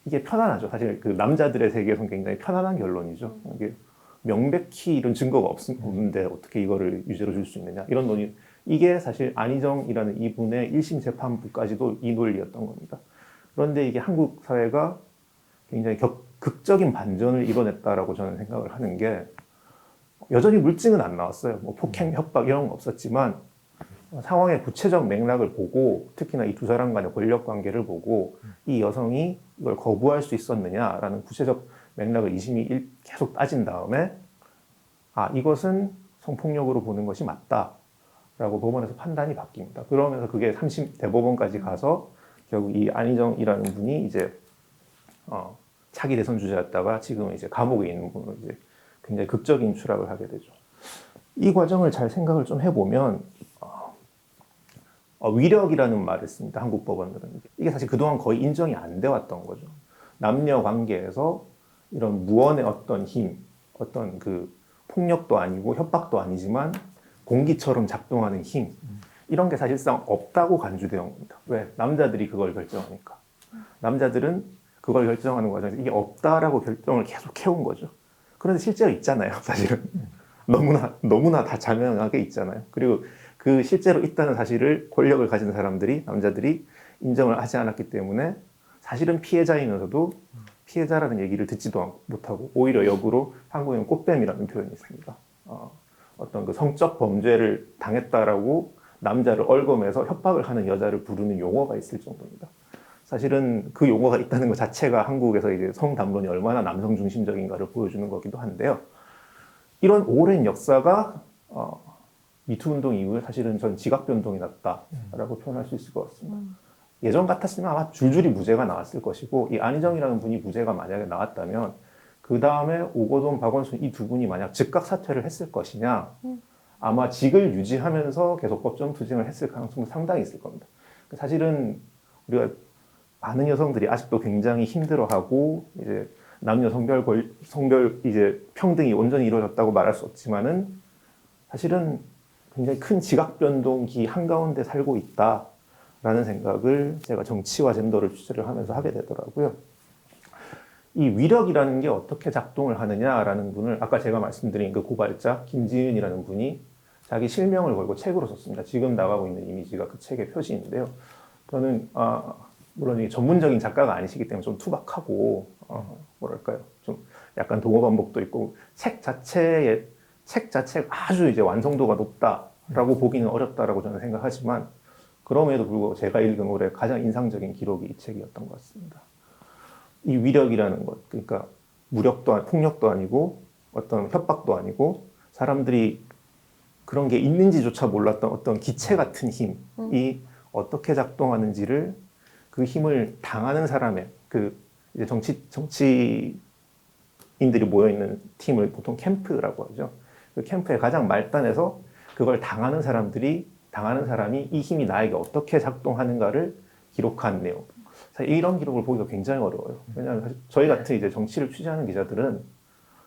이게 편안하죠. 사실 그 남자들의 세계에서는 굉장히 편안한 결론이죠. 이게 명백히 이런 증거가 없는데 어떻게 이거를 유죄로 줄 수 있느냐 이런 논의. 이게 사실 안희정이라는 이분의 1심 재판부까지도 이 논리였던 겁니다. 그런데 이게 한국 사회가 굉장히 극적인 반전을 이뤄냈다라고 저는 생각을 하는 게 여전히 물증은 안 나왔어요. 뭐 폭행, 협박 이런 건 없었지만 상황의 구체적 맥락을 보고 특히나 이 두 사람 간의 권력 관계를 보고 이 여성이 이걸 거부할 수 있었느냐라는 구체적 맥락을 2심이 계속 따진 다음에 이것은 성폭력으로 보는 것이 맞다라고 법원에서 판단이 바뀝니다. 그러면서 그게 3심 대법원까지 가서 결국 이 안희정이라는 분이 이제 차기 대선 주자였다가 지금 이제 감옥에 있는 분으로 이제 굉장히 극적인 추락을 하게 되죠. 이 과정을 잘 생각을 좀 해보면 위력이라는 말을 씁니다. 한국 법원들은. 이게 사실 그동안 거의 인정이 안 돼 왔던 거죠. 남녀 관계에서 이런 무언의 어떤 힘, 어떤 그 폭력도 아니고 협박도 아니지만 공기처럼 작동하는 힘 이런 게 사실상 없다고 간주되어 옵니다. 왜? 남자들이 그걸 결정하니까. 남자들은 그걸 결정하는 과정에서 이게 없다라고 결정을 계속 해온 거죠. 그런데 실제로 있잖아요. 사실은 너무나 다 자명하게 있잖아요. 그리고 그 실제로 있다는 사실을 권력을 가진 사람들이 남자들이 인정을 하지 않았기 때문에 사실은 피해자이면서도 피해자라는 얘기를 듣지도 못하고 오히려 역으로 한국에는 꽃뱀이라는 표현이 있습니다. 어떤 그 성적 범죄를 당했다라고 남자를 얽어매서 협박을 하는 여자를 부르는 용어가 있을 정도입니다. 사실은 그 용어가 있다는 것 자체가 한국에서 이제 성담론이 얼마나 남성 중심적인가를 보여주는 거기도 한데요. 이런 오랜 역사가 미투 운동 이후에 사실은 전 지각 변동이 났다라고 표현할 수 있을 것 같습니다. 예전 같았으면 아마 줄줄이 무죄가 나왔을 것이고 이 안희정이라는 분이 무죄가 만약에 나왔다면 그 다음에 오거돈, 박원순 이 두 분이 만약 즉각 사퇴를 했을 것이냐 아마 직을 유지하면서 계속 법정 투쟁을 했을 가능성도 상당히 있을 겁니다. 사실은 우리가 많은 여성들이 아직도 굉장히 힘들어하고 이제 남녀 성별 이제 평등이 온전히 이루어졌다고 말할 수 없지만은 사실은 굉장히 큰 지각 변동기 한가운데 살고 있다라는 생각을 제가 정치와 젠더를 취재를 하면서 하게 되더라고요. 이 위력이라는 게 어떻게 작동을 하느냐라는 분을 아까 제가 말씀드린 그 고발자 김지윤이라는 분이 자기 실명을 걸고 책으로 썼습니다. 지금 나가고 있는 이미지가 그 책의 표지인데요. 저는 물론 이 전문적인 작가가 아니시기 때문에 좀 투박하고 뭐랄까요, 좀 약간 동어 반복도 있고 책 자체가 아주 이제 완성도가 높다라고 보기는 어렵다라고 저는 생각하지만 그럼에도 불구하고 제가 읽은 올해 가장 인상적인 기록이 이 책이었던 것 같습니다. 이 위력이라는 것, 그러니까 무력도 폭력도 아니고 어떤 협박도 아니고 사람들이 그런 게 있는지조차 몰랐던 어떤 기체 같은 힘이 어떻게 작동하는지를 그 힘을 당하는 사람의 그 이제 정치인들이 모여 있는 팀을 보통 캠프라고 하죠. 그 캠프의 가장 말단에서 그걸 당하는 사람이 이 힘이 나에게 어떻게 작동하는가를 기록한 내용. 사실 이런 기록을 보기가 굉장히 어려워요. 왜냐하면 사실 저희 같은 이제 정치를 취재하는 기자들은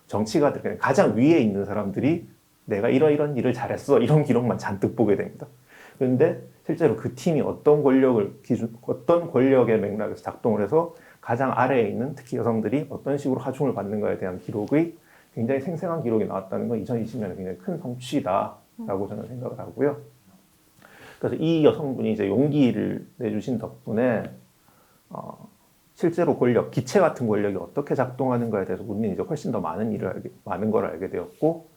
정치가들 가장 위에 있는 사람들이 내가 이런 일을 잘했어 이런 기록만 잔뜩 보게 됩니다. 그런데 실제로 그 팀이 어떤 권력의 맥락에서 작동을 해서 가장 아래에 있는 특히 여성들이 어떤 식으로 하중을 받는가에 대한 기록의 굉장히 생생한 기록이 나왔다는 건 2020년에 굉장히 큰 성취다라고 저는 생각을 하고요. 그래서 이 여성분이 이제 용기를 내주신 덕분에 실제로 기체 같은 권력이 어떻게 작동하는가에 대해서 우리는 이제 훨씬 더 많은 걸 알게 되었고,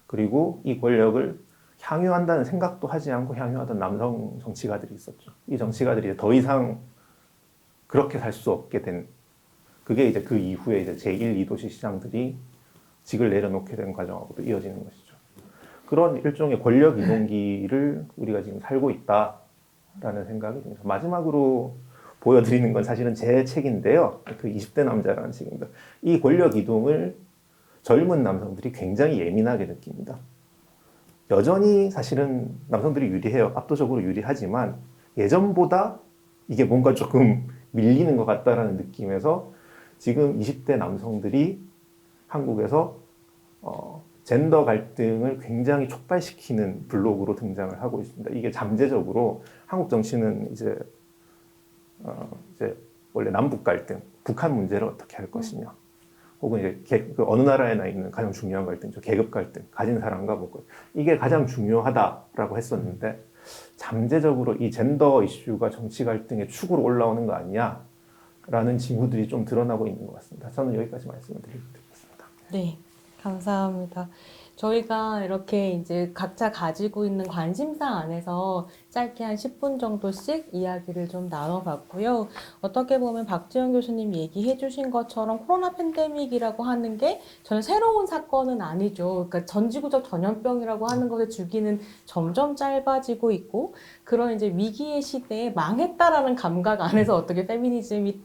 그리고 이 권력을 향유한다는 생각도 하지 않고 향유하던 남성 정치가들이 있었죠. 이 정치가들이 더 이상 그렇게 살 수 없게 된, 그게 이제 그 이후에 이제 제1, 2도시 시장들이 직을 내려놓게 된 과정하고도 이어지는 것이죠. 그런 일종의 권력 이동기를 우리가 지금 살고 있다라는 생각이 듭니다. 마지막으로 보여드리는 건 사실은 제 책인데요. 그 20대 남자라는 책입니다. 이 권력 이동을 젊은 남성들이 굉장히 예민하게 느낍니다. 여전히 사실은 남성들이 유리해요. 압도적으로 유리하지만 예전보다 이게 뭔가 조금 밀리는 것 같다라는 느낌에서 지금 20대 남성들이 한국에서 젠더 갈등을 굉장히 촉발시키는 블로그로 등장을 하고 있습니다. 이게 잠재적으로 한국 정치는 이제 원래 남북 갈등, 북한 문제를 어떻게 할 것이냐, 혹은 이제 어느 나라에나 있는 가장 중요한 갈등이죠. 계급 갈등, 가진 사람과 먹고 이게 가장 중요하다라고 했었는데 잠재적으로 이 젠더 이슈가 정치 갈등의 축으로 올라오는 거 아니냐라는 징후들이 좀 드러나고 있는 것 같습니다. 저는 여기까지 말씀을 드리겠습니다. 네, 감사합니다. 저희가 이렇게 이제 각자 가지고 있는 관심사 안에서 짧게 한 10분 정도씩 이야기를 좀 나눠봤고요. 어떻게 보면 박지원 교수님 얘기해 주신 것처럼 코로나 팬데믹이라고 하는 게 저는 새로운 사건은 아니죠. 그러니까 전지구적 전염병이라고 하는 것의 주기는 점점 짧아지고 있고 그런 이제 위기의 시대에 망했다라는 감각 안에서 어떻게 페미니즘이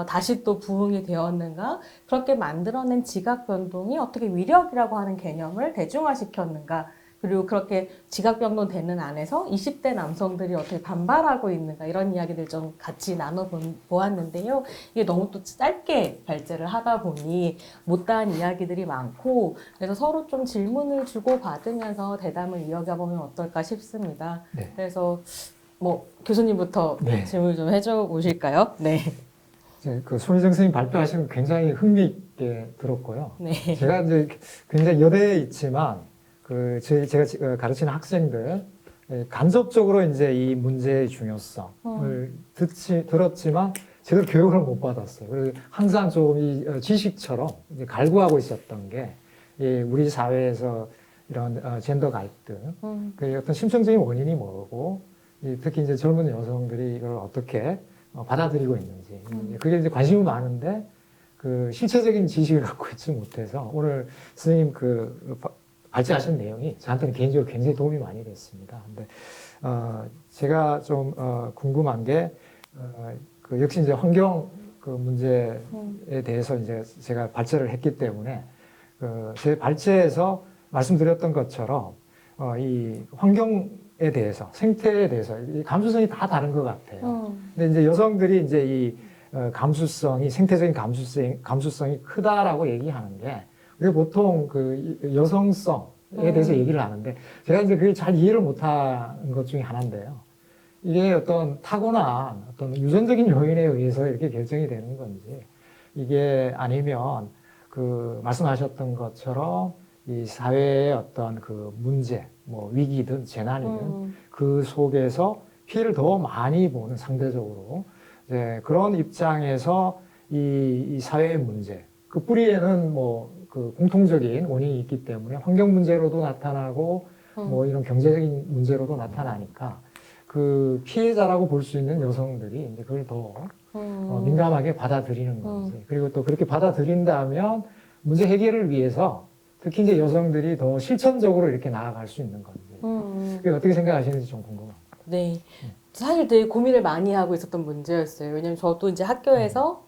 다시 또 부흥이 되었는가, 그렇게 만들어낸 지각 변동이 어떻게 위력이라고 하는 개념을 대중화시켰는가, 그리고 그렇게 지각 변동되는 안에서 20대 남성들이 어떻게 반발하고 있는가, 이런 이야기들 좀 같이 나눠보았는데요. 이게 너무 또 짧게 발제를 하다 보니 못다한 이야기들이 많고, 그래서 서로 좀 질문을 주고받으면서 대담을 이어가보면 어떨까 싶습니다. 네. 그래서 교수님부터 네. 질문 좀 해줘 보실까요? 네. 그 손희정 선생님 발표하시는 거 굉장히 흥미있게 들었고요. 네. 제가 이제 굉장히 여대에 있지만 제가 가르치는 학생들 간접적으로 이제 이 문제의 중요성을 들었지만 제대로 교육을 못 받았어요. 그래서 항상 좀 이 지식처럼 이제 갈구하고 있었던 게 우리 사회에서 이런 젠더 갈등, 그 어떤 심층적인 원인이 뭐고, 특히 이제 젊은 여성들이 이걸 어떻게 받아들이고 있는지, 그게 이제 관심이 많은데 그 실체적인 지식을 갖고 있지 못해서 오늘 선생님 발제하신 내용이 저한테는 개인적으로 굉장히 도움이 많이 됐습니다. 근데 제가 좀 궁금한 게 그 역시 이제 환경 그 문제에 대해서 이제 제가 발제를 했기 때문에 제 발제에서 말씀드렸던 것처럼 이 환경에 대해서 생태에 대해서 이 감수성이 다 다른 것 같아요. 근데 이제 여성들이 이제 이 감수성이 생태적인 감수성이 크다라고 얘기하는 게 우리가 보통 그 여성성에 대해서 얘기를 하는데 제가 이제 그걸 잘 이해를 못하는 것 중에 하나인데요. 이게 어떤 타고난 어떤 유전적인 요인에 의해서 이렇게 결정이 되는 건지 이게 아니면 그 말씀하셨던 것처럼 이 사회의 어떤 그 문제, 뭐 위기든 재난이든 그 속에서 피해를 더 많이 보는 상대적으로 그런 입장에서 이 사회의 문제, 그 뿌리에는 뭐 그 공통적인 원인이 있기 때문에 환경 문제로도 나타나고 뭐 이런 경제적인 문제로도 나타나니까 그 피해자라고 볼 수 있는 여성들이 이제 그걸 더 민감하게 받아들이는 건지, 그리고 또 그렇게 받아들인다면 문제 해결을 위해서 특히 이제 여성들이 더 실천적으로 이렇게 나아갈 수 있는 건지, 그게 어떻게 생각하시는지 좀 궁금합니다. 네. 사실 되게 고민을 많이 하고 있었던 문제였어요. 왜냐면 저도 이제 학교에서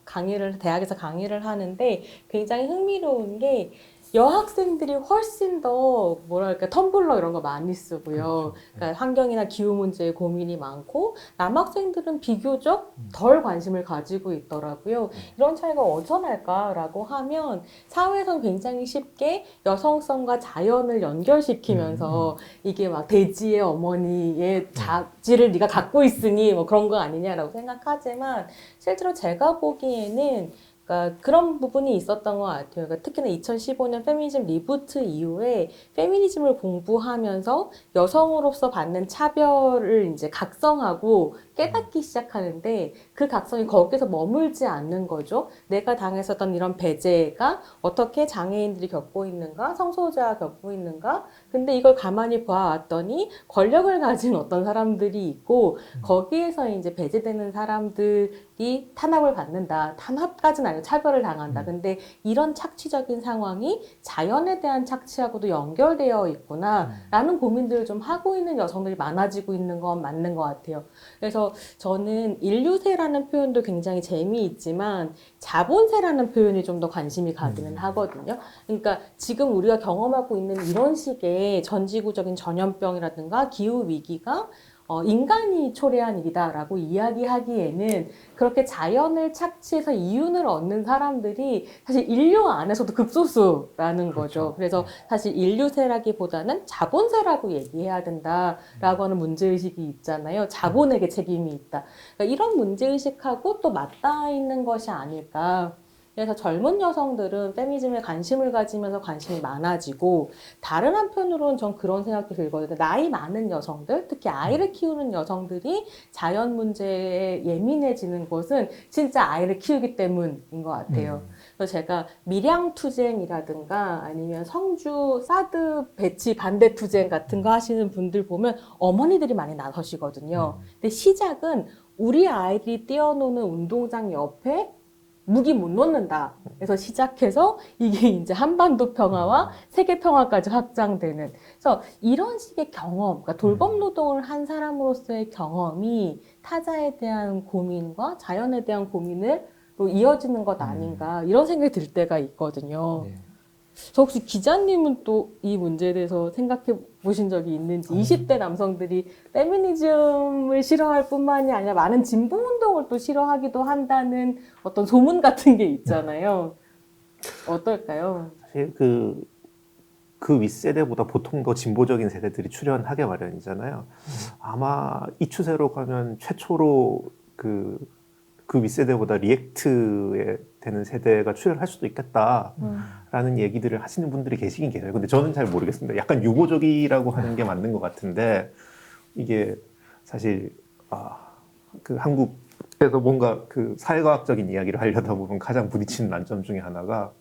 대학에서 강의를 하는데 굉장히 흥미로운 게 여학생들이 훨씬 더 뭐랄까 텀블러 이런 거 많이 쓰고요. 그렇죠. 그러니까 환경이나 기후 문제에 고민이 많고 남학생들은 비교적 덜 관심을 가지고 있더라고요. 이런 차이가 어디서 날까라고 하면 사회에서는 굉장히 쉽게 여성성과 자연을 연결시키면서 이게 막 대지의 어머니의 자질을 네가 갖고 있으니 뭐 그런 거 아니냐라고 생각하지만 실제로 제가 보기에는 그러니까 그런 부분이 있었던 것 같아요. 그러니까 특히나 2015년 페미니즘 리부트 이후에 페미니즘을 공부하면서 여성으로서 받는 차별을 이제 각성하고 깨닫기 시작하는데 그 각성이 거기서 머물지 않는 거죠. 내가 당했었던 이런 배제가 어떻게 장애인들이 겪고 있는가, 성소수자가 겪고 있는가. 근데 이걸 가만히 보아왔더니 권력을 가진 어떤 사람들이 있고 거기에서 이제 배제되는 사람들이 탄압을 받는다. 탄압까지는 아니고 차별을 당한다. 근데 이런 착취적인 상황이 자연에 대한 착취하고도 연결되어 있구나라는 고민들을 좀 하고 있는 여성들이 많아지고 있는 건 맞는 것 같아요. 그래서 저는 인류세라는 표현도 굉장히 재미있지만 자본세라는 표현이 좀 더 관심이 가기는 하거든요. 그러니까 지금 우리가 경험하고 있는 이런 식의 전지구적인 전염병이라든가 기후위기가 인간이 초래한 일이다라고 이야기하기에는 그렇게 자연을 착취해서 이윤을 얻는 사람들이 사실 인류 안에서도 극소수라는 거죠. 그래서 사실 인류세라기보다는 자본세라고 얘기해야 된다라고 하는 문제의식이 있잖아요. 자본에게 책임이 있다. 그러니까 이런 문제의식하고 또 맞닿아 있는 것이 아닐까. 그래서 젊은 여성들은 페미니즘에 관심을 가지면서 관심이 많아지고 다른 한편으로는 전 그런 생각도 들거든요. 나이 많은 여성들, 특히 아이를 키우는 여성들이 자연 문제에 예민해지는 것은 진짜 아이를 키우기 때문인 것 같아요. 그래서 제가 밀양투쟁이라든가 아니면 성주 사드 배치 반대 투쟁 같은 거 하시는 분들 보면 어머니들이 많이 나서시거든요. 근데 시작은 우리 아이들이 뛰어노는 운동장 옆에 무기 못 놓는다. 그래서 시작해서 이게 이제 한반도 평화와 세계 평화까지 확장되는. 그래서 이런 식의 경험, 그러니까 돌봄 노동을 한 사람으로서의 경험이 타자에 대한 고민과 자연에 대한 고민으로 이어지는 것 아닌가 이런 생각이 들 때가 있거든요. 저 혹시 기자님은 또 이 문제에 대해서 생각해 보신 적이 있는지, 20대 남성들이 페미니즘을 싫어할 뿐만이 아니라 많은 진보 운동을 또 싫어하기도 한다는 어떤 소문 같은 게 있잖아요. 어떨까요? 사실 그 윗세대보다 보통 더 진보적인 세대들이 출연하게 마련이잖아요. 아마 이 추세로 가면 최초로 그 윗세대보다 리액트에 되는 세대가 출연할 수도 있겠다라는 얘기들을 하시는 분들이 계시긴 계세요. 근데 저는 잘 모르겠습니다. 약간 유보적이라고 하는 게 맞는 것 같은데 이게 사실 그 한국 그래서 뭔가 그 사회과학적인 이야기를 하려다 보면 가장 부딪히는 난점 중에 하나가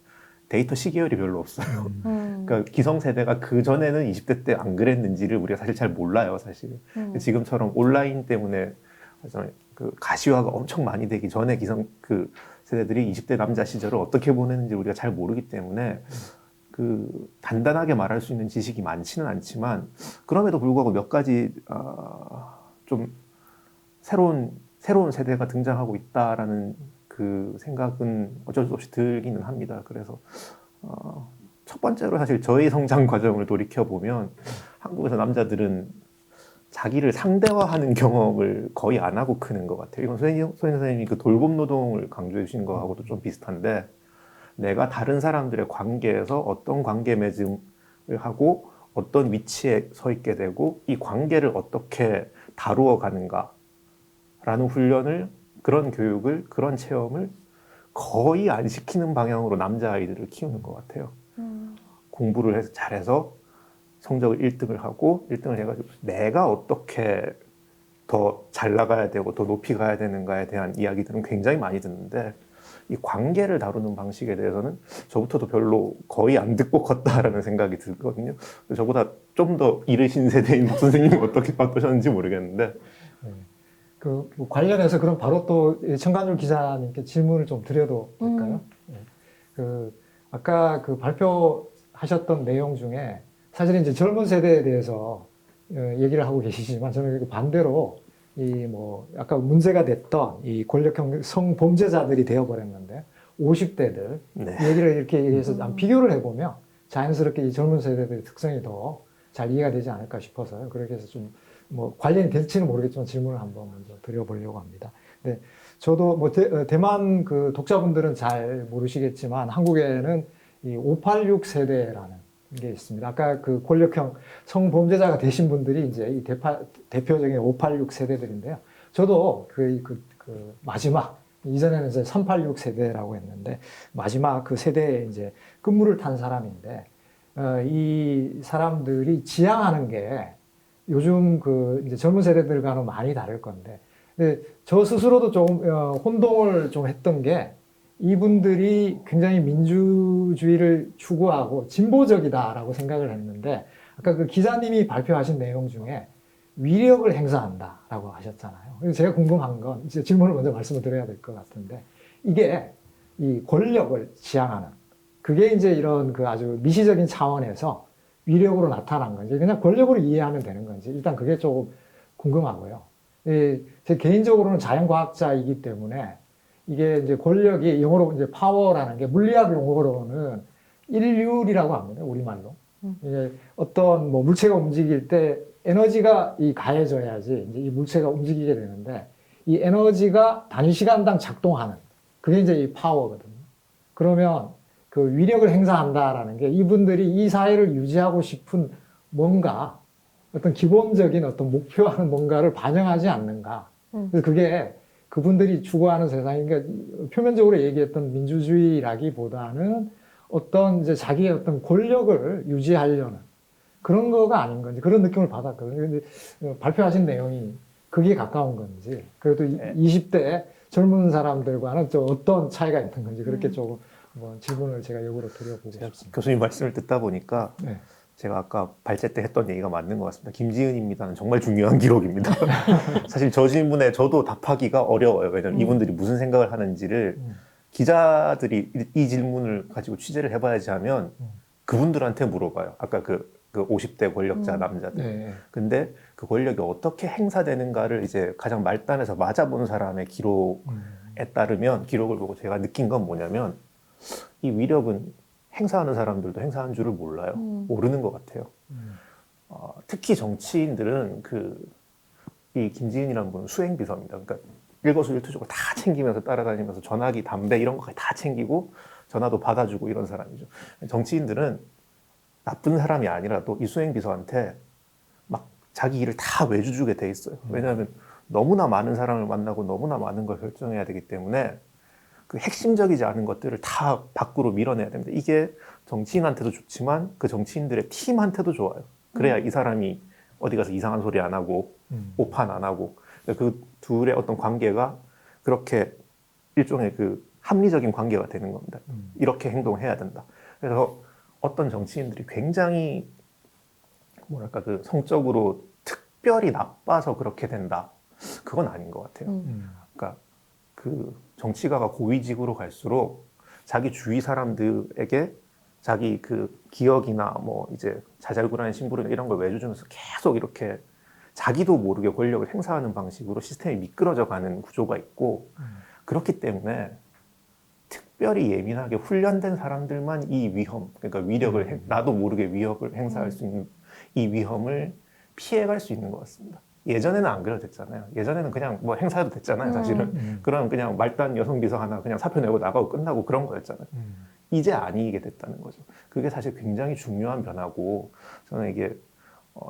데이터 시계열이 별로 없어요. 그러니까 기성세대가 그 전에는 20대 때 안 그랬는지를 우리가 사실 잘 몰라요, 사실. 지금처럼 온라인 때문에 그 가시화가 엄청 많이 되기 전에 기성 그 세대들이 20대 남자 시절을 어떻게 보내는지 우리가 잘 모르기 때문에 그 단단하게 말할 수 있는 지식이 많지는 않지만 그럼에도 불구하고 몇 가지 좀 새로운 세대가 등장하고 있다라는 그 생각은 어쩔 수 없이 들기는 합니다. 그래서 첫 번째로 사실 저의 성장 과정을 돌이켜 보면 한국에서 남자들은 자기를 상대화하는 경험을 거의 안 하고 크는 것 같아요. 이건 소연 선생님이 그 돌봄 노동을 강조해 주신 거하고도 좀 비슷한데 내가 다른 사람들의 관계에서 어떤 관계 맺음을 하고 어떤 위치에 서 있게 되고 이 관계를 어떻게 다루어 가는가라는 훈련을 그런 교육을 그런 체험을 거의 안 시키는 방향으로 남자아이들을 키우는 것 같아요. 공부를 해서 잘해서 성적을 1등을 하고 1등을 해가지고 내가 어떻게 더 잘 나가야 되고 더 높이 가야 되는가에 대한 이야기들은 굉장히 많이 듣는데 이 관계를 다루는 방식에 대해서는 저부터도 별로 거의 안 듣고 컸다라는 생각이 들거든요. 저보다 좀 더 이르신 세대인 박 선생님은 어떠셨는지 모르겠는데 그 관련해서 그럼 바로 또 청간율 기자님께 질문을 좀 드려도 될까요? 그 아까 그 발표하셨던 내용 중에 사실 이제 젊은 세대에 대해서 얘기를 하고 계시지만 저는 반대로 이 뭐 아까 문제가 됐던 이 권력형 성범죄자들이 되어버렸는데 50대들 네. 얘기를 이렇게 해서 비교를 해보면 자연스럽게 이 젊은 세대들의 특성이 더 잘 이해가 되지 않을까 싶어서요. 그렇게 해서 좀 뭐 관련이 될지는 모르겠지만 질문을 한번 먼저 드려보려고 합니다. 네, 저도 뭐 대만 그 독자분들은 잘 모르시겠지만 한국에는 이 586 세대라는 게 있습니다. 아까 그 권력형 성범죄자가 되신 분들이 이제 이 대표적인 586 세대들인데요. 저도 그 마지막 이전에는 이제 386 세대라고 했는데 마지막 그 세대에 이제 근무를 탄 사람인데 이 사람들이 지향하는 게 요즘 그 이제 젊은 세대들과는 많이 다를 건데, 근데 저 스스로도 조금 혼동을 좀 했던 게 이분들이 굉장히 민주주의를 추구하고 진보적이다라고 생각을 했는데, 아까 그 기자님이 발표하신 내용 중에 위력을 행사한다라고 하셨잖아요. 그래서 제가 궁금한 건 이제 질문을 먼저 말씀을 드려야 될 것 같은데, 이게 이 권력을 지향하는 그게 이제 이런 그 아주 미시적인 차원에서 위력으로 나타난 건지 그냥 권력으로 이해하면 되는 건지 일단 그게 조금 궁금하고요. 제 개인적으로는 자연과학자이기 때문에 이게 이제 권력이 영어로 이제 파워라는 게 물리학 용어로는 일률이라고 합니다. 우리말로. 이게 어떤 뭐 물체가 움직일 때 에너지가 가해져야지 이제 이 물체가 움직이게 되는데 이 에너지가 단위 시간당 작동하는 그게 이제 이 파워거든요. 그러면 그 위력을 행사한다라는 게 이분들이 이 사회를 유지하고 싶은 뭔가 어떤 기본적인 어떤 목표하는 뭔가를 반영하지 않는가. 그래서 그게 그분들이 추구하는 세상이 그러니까 표면적으로 얘기했던 민주주의라기보다는 어떤 이제 자기의 어떤 권력을 유지하려는 그런 거가 아닌 건지 그런 느낌을 받았거든요. 근데 발표하신 내용이 그게 가까운 건지 그래도 20대 젊은 사람들과는 좀 어떤 차이가 있는 건지 그렇게 조금 뭐 질문을 제가 역으로 드려보고 싶습니다. 교수님 말씀을 듣다 보니까 네. 제가 아까 발제 때 했던 얘기가 맞는 것 같습니다. 김지은입니다는 정말 중요한 기록입니다. 사실 저 질문에 저도 답하기가 어려워요. 왜냐하면 이분들이 무슨 생각을 하는지를 기자들이 이 질문을 가지고 취재를 해봐야지 하면 그분들한테 물어봐요. 아까 그 50대 권력자 남자들. 네. 근데 그 권력이 어떻게 행사되는가를 이제 가장 말단에서 맞아본 사람의 기록에 따르면 기록을 보고 제가 느낀 건 뭐냐면 이 위력은 행사하는 사람들도 행사한 줄을 몰라요. 모르는 것 같아요. 특히 정치인들은 이 김지은이라는 분은 수행비서입니다. 그러니까 일거수일투족을 다 챙기면서 따라다니면서 전화기, 담배 이런 거까지 다 챙기고 전화도 받아주고 이런 사람이죠. 정치인들은 나쁜 사람이 아니라도 이 수행비서한테 막 자기 일을 다 외주주게 돼 있어요. 왜냐하면 너무나 많은 사람을 만나고 너무나 많은 걸 결정해야 되기 때문에 그 핵심적이지 않은 것들을 다 밖으로 밀어내야 됩니다. 이게 정치인한테도 좋지만 그 정치인들의 팀한테도 좋아요. 그래야 이 사람이 어디 가서 이상한 소리 안 하고 오판 안 하고 그 둘의 어떤 관계가 그렇게 일종의 그 합리적인 관계가 되는 겁니다. 이렇게 행동해야 된다. 그래서 어떤 정치인들이 굉장히 뭐랄까 그 성적으로 특별히 나빠서 그렇게 된다. 그건 아닌 것 같아요. 그러니까 그 정치가가 고위직으로 갈수록 자기 주위 사람들에게 자기 그 기억이나 뭐 이제 자잘구레한 심부름 이런 걸 외주주면서 계속 이렇게 자기도 모르게 권력을 행사하는 방식으로 시스템이 미끄러져 가는 구조가 있고 그렇기 때문에 특별히 예민하게 훈련된 사람들만 이 위험, 그러니까 위력을 나도 모르게 위력을 행사할 수 있는 이 위험을 피해갈 수 있는 것 같습니다. 예전에는 안 그래도 됐잖아요. 예전에는 그냥 뭐 행사해도 됐잖아요, 사실은. 그럼 그냥 말단 여성 비서 하나 그냥 사표 내고 나가고 끝나고 그런 거였잖아요. 이제 아니게 됐다는 거죠. 그게 사실 굉장히 중요한 변화고 저는 이게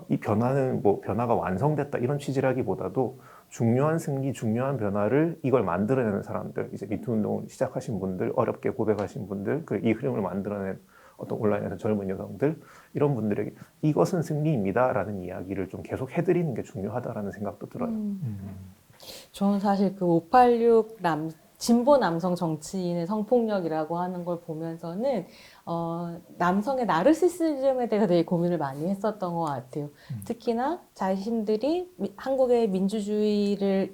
이 변화는 뭐 변화가 완성됐다 이런 취지라기보다도 중요한 승리, 중요한 변화를 이걸 만들어내는 사람들, 이제 미투 운동을 시작하신 분들, 어렵게 고백하신 분들, 이 흐름을 만들어낸 어떤 온라인에서 젊은 여성들 이런 분들에게 이것은 승리입니다라는 이야기를 좀 계속 해드리는 게 중요하다라는 생각도 들어요. 저는 사실 그 586 진보 남성 정치인의 성폭력이라고 하는 걸 보면서는 남성의 나르시시즘에 대해서 되게 고민을 많이 했었던 것 같아요. 특히나 자신들이 한국의 민주주의를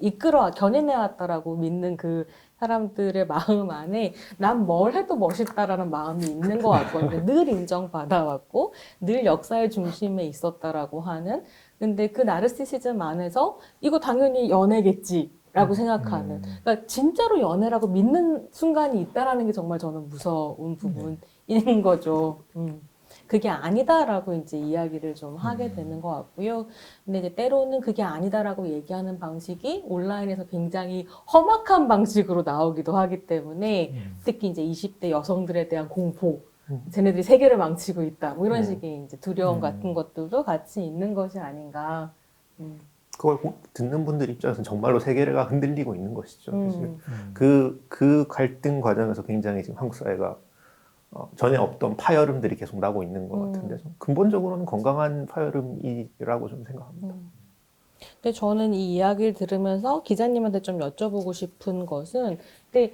견인해왔다라고 믿는 그 사람들의 마음 안에 난 뭘 해도 멋있다라는 마음이 있는 것 같거든요. 늘 인정받아왔고 늘 역사의 중심에 있었다라고 하는. 근데 그 나르시시즘 안에서 이거 당연히 연애겠지. 라고 생각하는. 그러니까 진짜로 연애라고 믿는 순간이 있다라는 게 정말 저는 무서운 부분인 거죠. 그게 아니다라고 이제 이야기를 좀 하게 되는 것 같고요. 근데 이제 때로는 그게 아니다라고 얘기하는 방식이 온라인에서 굉장히 험악한 방식으로 나오기도 하기 때문에 특히 이제 20대 여성들에 대한 공포, 쟤네들이 세계를 망치고 있다, 뭐 이런 식의 이제 두려움 같은 것들도 같이 있는 것이 아닌가. 그걸 듣는 분들 입장에서는 정말로 세계가 흔들리고 있는 것이죠. 사실 그 갈등 과정에서 굉장히 지금 한국 사회가 전에 없던 파열음들이 계속 나고 있는 것 같은데 근본적으로는 건강한 파열음이라고 좀 생각합니다. 근데 저는 이 이야기를 들으면서 기자님한테 좀 여쭤보고 싶은 것은, 근데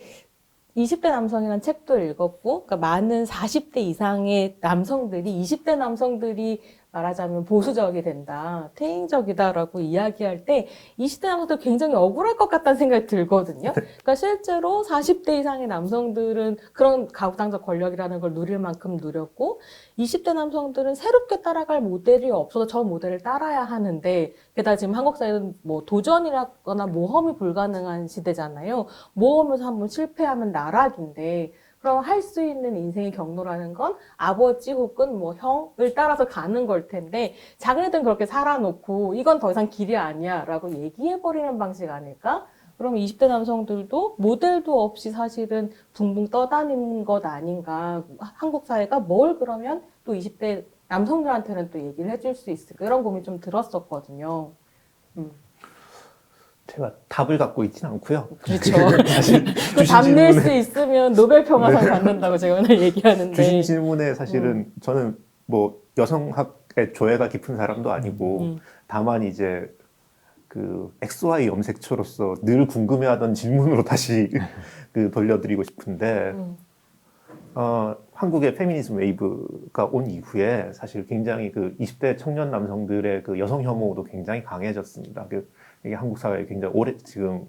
20대 남성이라는 책도 읽었고, 그러니까 많은 40대 이상의 남성들이, 20대 남성들이 말하자면 보수적이 된다, 퇴행적이다라고 이야기할 때 20대 남성들 굉장히 억울할 것 같다는 생각이 들거든요. 그러니까 실제로 40대 이상의 남성들은 그런 가부장적 권력이라는 걸 누릴 만큼 누렸고, 20대 남성들은 새롭게 따라갈 모델이 없어서 저 모델을 따라야 하는데, 게다가 지금 한국 사회는 뭐 도전이라거나 모험이 불가능한 시대잖아요. 모험에서 한번 실패하면 나락인데, 그럼 할 수 있는 인생의 경로라는 건 아버지 혹은 뭐 형을 따라서 가는 걸 텐데, 자기네들은 그렇게 살아놓고 이건 더 이상 길이 아니야 라고 얘기해버리는 방식 아닐까? 그럼 20대 남성들도 모델도 없이 사실은 붕붕 떠다니는 것 아닌가? 한국 사회가 뭘 그러면 또 20대 남성들한테는 또 얘기를 해줄 수 있을까? 이런 고민이 좀 들었었거든요. 제가 답을 갖고 있지는 않고요. 그렇죠. 사실 그 주신 답 낼 수 질문에 있으면 노벨 평화상 받는다고 제가 오늘 얘기하는데. 주신 질문에 사실은 저는 뭐 여성학의 조예가 깊은 사람도 아니고 다만 이제 그 XY 염색초로서 늘 궁금해하던 질문으로 다시 그 돌려드리고 싶은데 한국의 페미니즘 웨이브가 온 이후에 사실 굉장히 그 20대 청년 남성들의 그 여성 혐오도 굉장히 강해졌습니다. 이게 한국 사회에 굉장히 오래 지금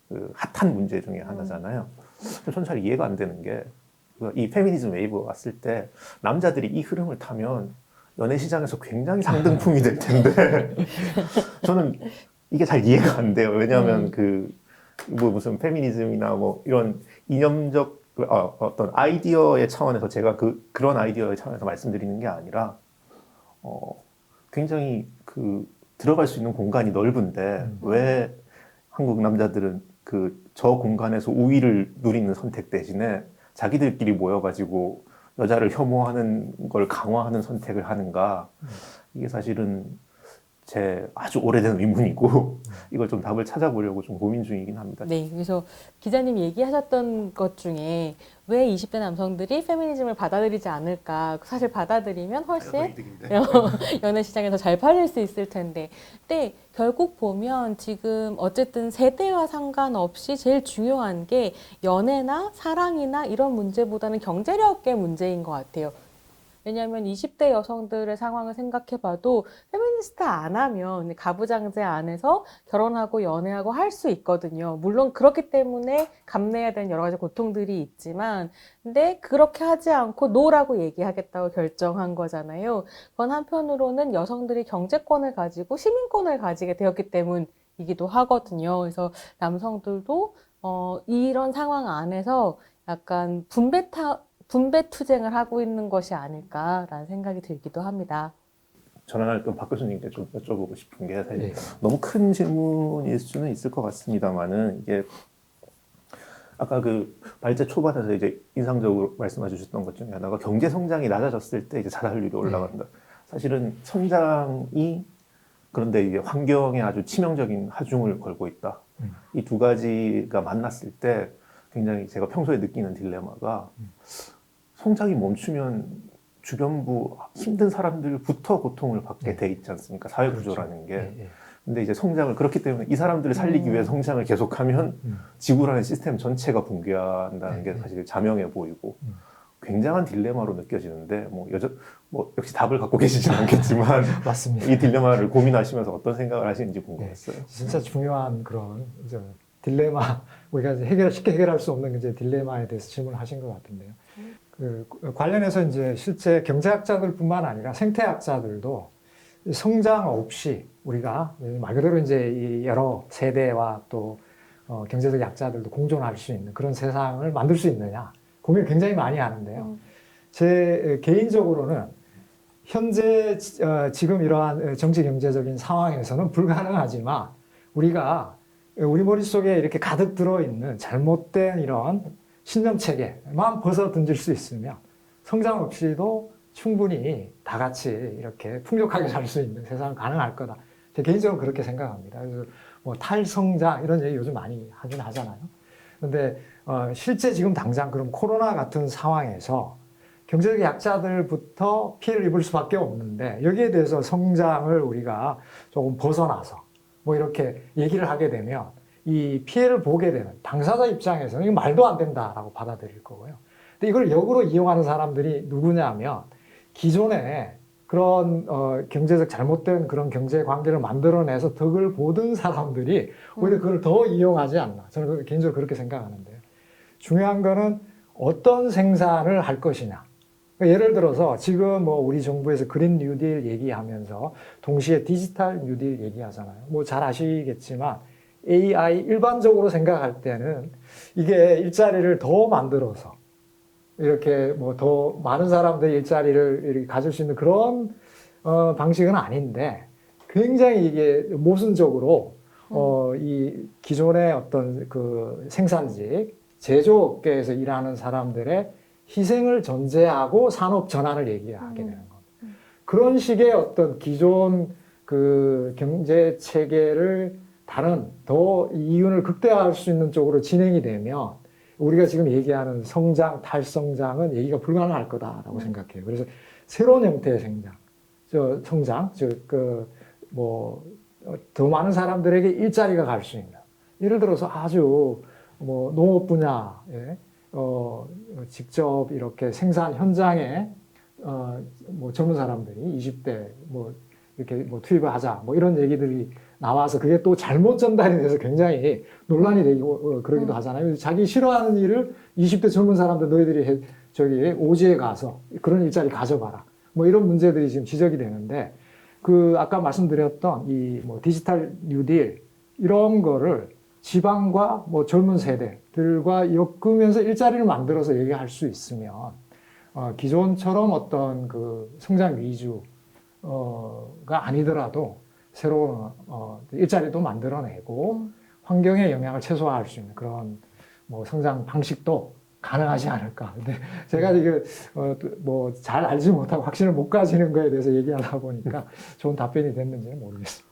그 핫한 문제 중에 하나잖아요. 저는 잘 이해가 안 되는 게 이 페미니즘 웨이브가 왔을 때 남자들이 이 흐름을 타면 연애 시장에서 굉장히 상등풍이 될 텐데 저는 이게 잘 이해가 안 돼요. 왜냐하면 뭐 무슨 페미니즘이나 뭐 이런 이념적 어떤 아이디어의 차원에서 제가 그런 아이디어의 차원에서 말씀드리는 게 아니라 굉장히 들어갈 수 있는 공간이 넓은데 왜 한국 남자들은 저 공간에서 우위를 누리는 선택 대신에 자기들끼리 모여가지고 여자를 혐오하는 걸 강화하는 선택을 하는가? 이게 사실은 제 아주 오래된 의문이고 이걸 좀 답을 찾아보려고 좀 고민 중이긴 합니다. 네, 그래서 기자님이 얘기하셨던 것 중에 왜 20대 남성들이 페미니즘을 받아들이지 않을까? 사실 받아들이면 훨씬 연애 시장에 더 잘 팔릴 수 있을 텐데. 근데 결국 보면 지금 어쨌든 세대와 상관없이 제일 중요한 게 연애나 사랑이나 이런 문제보다는 경제력의 문제인 것 같아요. 왜냐하면 20대 여성들의 상황을 생각해봐도 페미니스트 안 하면 가부장제 안에서 결혼하고 연애하고 할 수 있거든요. 물론 그렇기 때문에 감내해야 되는 여러 가지 고통들이 있지만 근데 그렇게 하지 않고 노라고 얘기하겠다고 결정한 거잖아요. 그건 한편으로는 여성들이 경제권을 가지고 시민권을 가지게 되었기 때문이기도 하거든요. 그래서 남성들도 이런 상황 안에서 약간 분배 투쟁을 하고 있는 것이 아닐까라는 생각이 들기도 합니다. 전화할 건 박 교수님께 좀 여쭤보고 싶은 게 사실 네. 너무 큰 질문일 수는 있을 것 같습니다만은 이게 아까 그 발제 초반에서 이제 인상적으로 말씀해 주셨던 것 중에 하나가 경제 성장이 낮아졌을 때 이제 자살률이 올라간다. 사실은 성장이 그런데 이게 환경에 아주 치명적인 하중을 걸고 있다. 이 두 가지가 만났을 때 굉장히 제가 평소에 느끼는 딜레마가 성장이 멈추면 주변부 힘든 사람들부터 고통을 받게 돼 있지 않습니까? 사회 구조라는 게. 예, 예. 근데 이제 성장을 그렇기 때문에 이 사람들을 살리기 위해 성장을 계속하면 지구라는 시스템 전체가 붕괴한다는 게 사실 자명해 보이고 굉장한 딜레마로 느껴지는데 뭐 역시 답을 갖고 계시진 않겠지만 맞습니다. 이 딜레마를 고민하시면서 어떤 생각을 하시는지 궁금했어요. 진짜 중요한 그런 이제 딜레마, 우리가 쉽게 해결할 수 없는 이제 딜레마에 대해서 질문을 하신 것 같은데요. 그 관련해서 이제 실제 경제학자들뿐만 아니라 생태학자들도 성장 없이 우리가 말 그대로 이제 이 여러 세대와 또 경제적 약자들도 공존할 수 있는 그런 세상을 만들 수 있느냐 고민을 굉장히 많이 하는데요. 제 개인적으로는 현재 지금 이러한 정치 경제적인 상황에서는 불가능하지만 우리가 우리 머릿속에 이렇게 가득 들어있는 잘못된 이런 신념 체계만 벗어 던질 수 있으면 성장 없이도 충분히 다 같이 이렇게 풍족하게 살 수 있는 세상은 가능할 거다. 제 개인적으로 그렇게 생각합니다. 그래서 뭐 탈성장 이런 얘기 요즘 많이 하긴 하잖아요. 그런데 실제 지금 당장 그럼 코로나 같은 상황에서 경제적 약자들부터 피해를 입을 수밖에 없는데 여기에 대해서 성장을 우리가 조금 벗어나서 뭐 이렇게 얘기를 하게 되면 이 피해를 보게 되는 당사자 입장에서는 이거 말도 안 된다라고 받아들일 거고요. 근데 이걸 역으로 이용하는 사람들이 누구냐면 기존에 그런 경제적 잘못된 그런 경제 관계를 만들어내서 덕을 보던 사람들이 오히려 그걸 더 이용하지 않나. 저는 개인적으로 그렇게 생각하는데요. 중요한 거는 어떤 생산을 할 것이냐. 예를 들어서 지금 뭐 우리 정부에서 그린 뉴딜 얘기하면서 동시에 디지털 뉴딜 얘기하잖아요. 뭐 잘 아시겠지만 AI 일반적으로 생각할 때는 이게 일자리를 더 만들어서 이렇게 뭐 더 많은 사람들이 일자리를 이렇게 가질 수 있는 그런 방식은 아닌데 굉장히 이게 모순적으로 이 기존의 어떤 그 생산직 제조업계에서 일하는 사람들의 희생을 전제하고 산업 전환을 얘기하게 되는 겁니다. 그런 식의 어떤 기존 그 경제 체계를 다른 더 이윤을 극대화할 수 있는 쪽으로 진행이 되면 우리가 지금 얘기하는 성장, 탈성장은 얘기가 불가능할 거다라고 생각해요. 그래서 새로운 형태의 성장, 더 많은 사람들에게 일자리가 갈 수 있는. 예를 들어서 아주 뭐 농업 분야에 직접 이렇게 생산 현장에 뭐 젊은 사람들이 20대 뭐 이렇게 뭐 투입을 하자 뭐 이런 얘기들이 나와서 그게 또 잘못 전달이 돼서 굉장히 논란이 되고 그러기도 하잖아요. 자기 싫어하는 일을 20대 젊은 사람들 너희들이 저기 오지에 가서 그런 일자리 가져봐라. 뭐 이런 문제들이 지금 지적이 되는데 그 아까 말씀드렸던 이 뭐 디지털 뉴딜 이런 거를 지방과 뭐 젊은 세대들과 엮으면서 일자리를 만들어서 얘기할 수 있으면 기존처럼 어떤 그 성장 위주가 아니더라도 새로운 일자리도 만들어내고 환경의 영향을 최소화할 수 있는 그런 뭐 성장 방식도 가능하지 않을까. 근데 제가 이게 뭐 잘 알지 못하고 확신을 못 가지는 거에 대해서 얘기하다 보니까 좋은 답변이 됐는지는 모르겠습니다.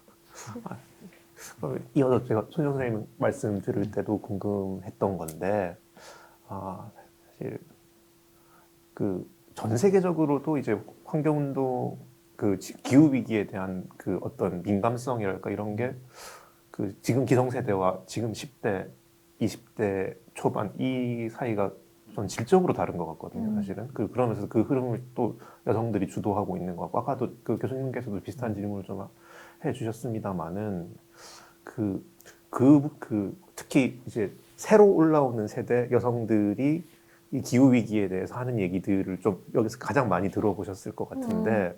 이어서 제가 손정 선생님 말씀 들을 때도 궁금했던 건데, 사실 그 전 세계적으로도 이제 환경운동, 그 기후 위기에 대한 그 어떤 민감성이랄까 이런 게 그 지금 기성세대와 지금 10대, 20대 초반 이 사이가 전 질적으로 다른 것 같거든요, 사실은. 그러면서 그 흐름을 또 여성들이 주도하고 있는 것 같고, 아까도 그 교수님께서도 비슷한 질문을 좀 해주셨습니다만은, 특히 이제 새로 올라오는 세대 여성들이 이 기후 위기에 대해서 하는 얘기들을 좀 여기서 가장 많이 들어보셨을 것 같은데,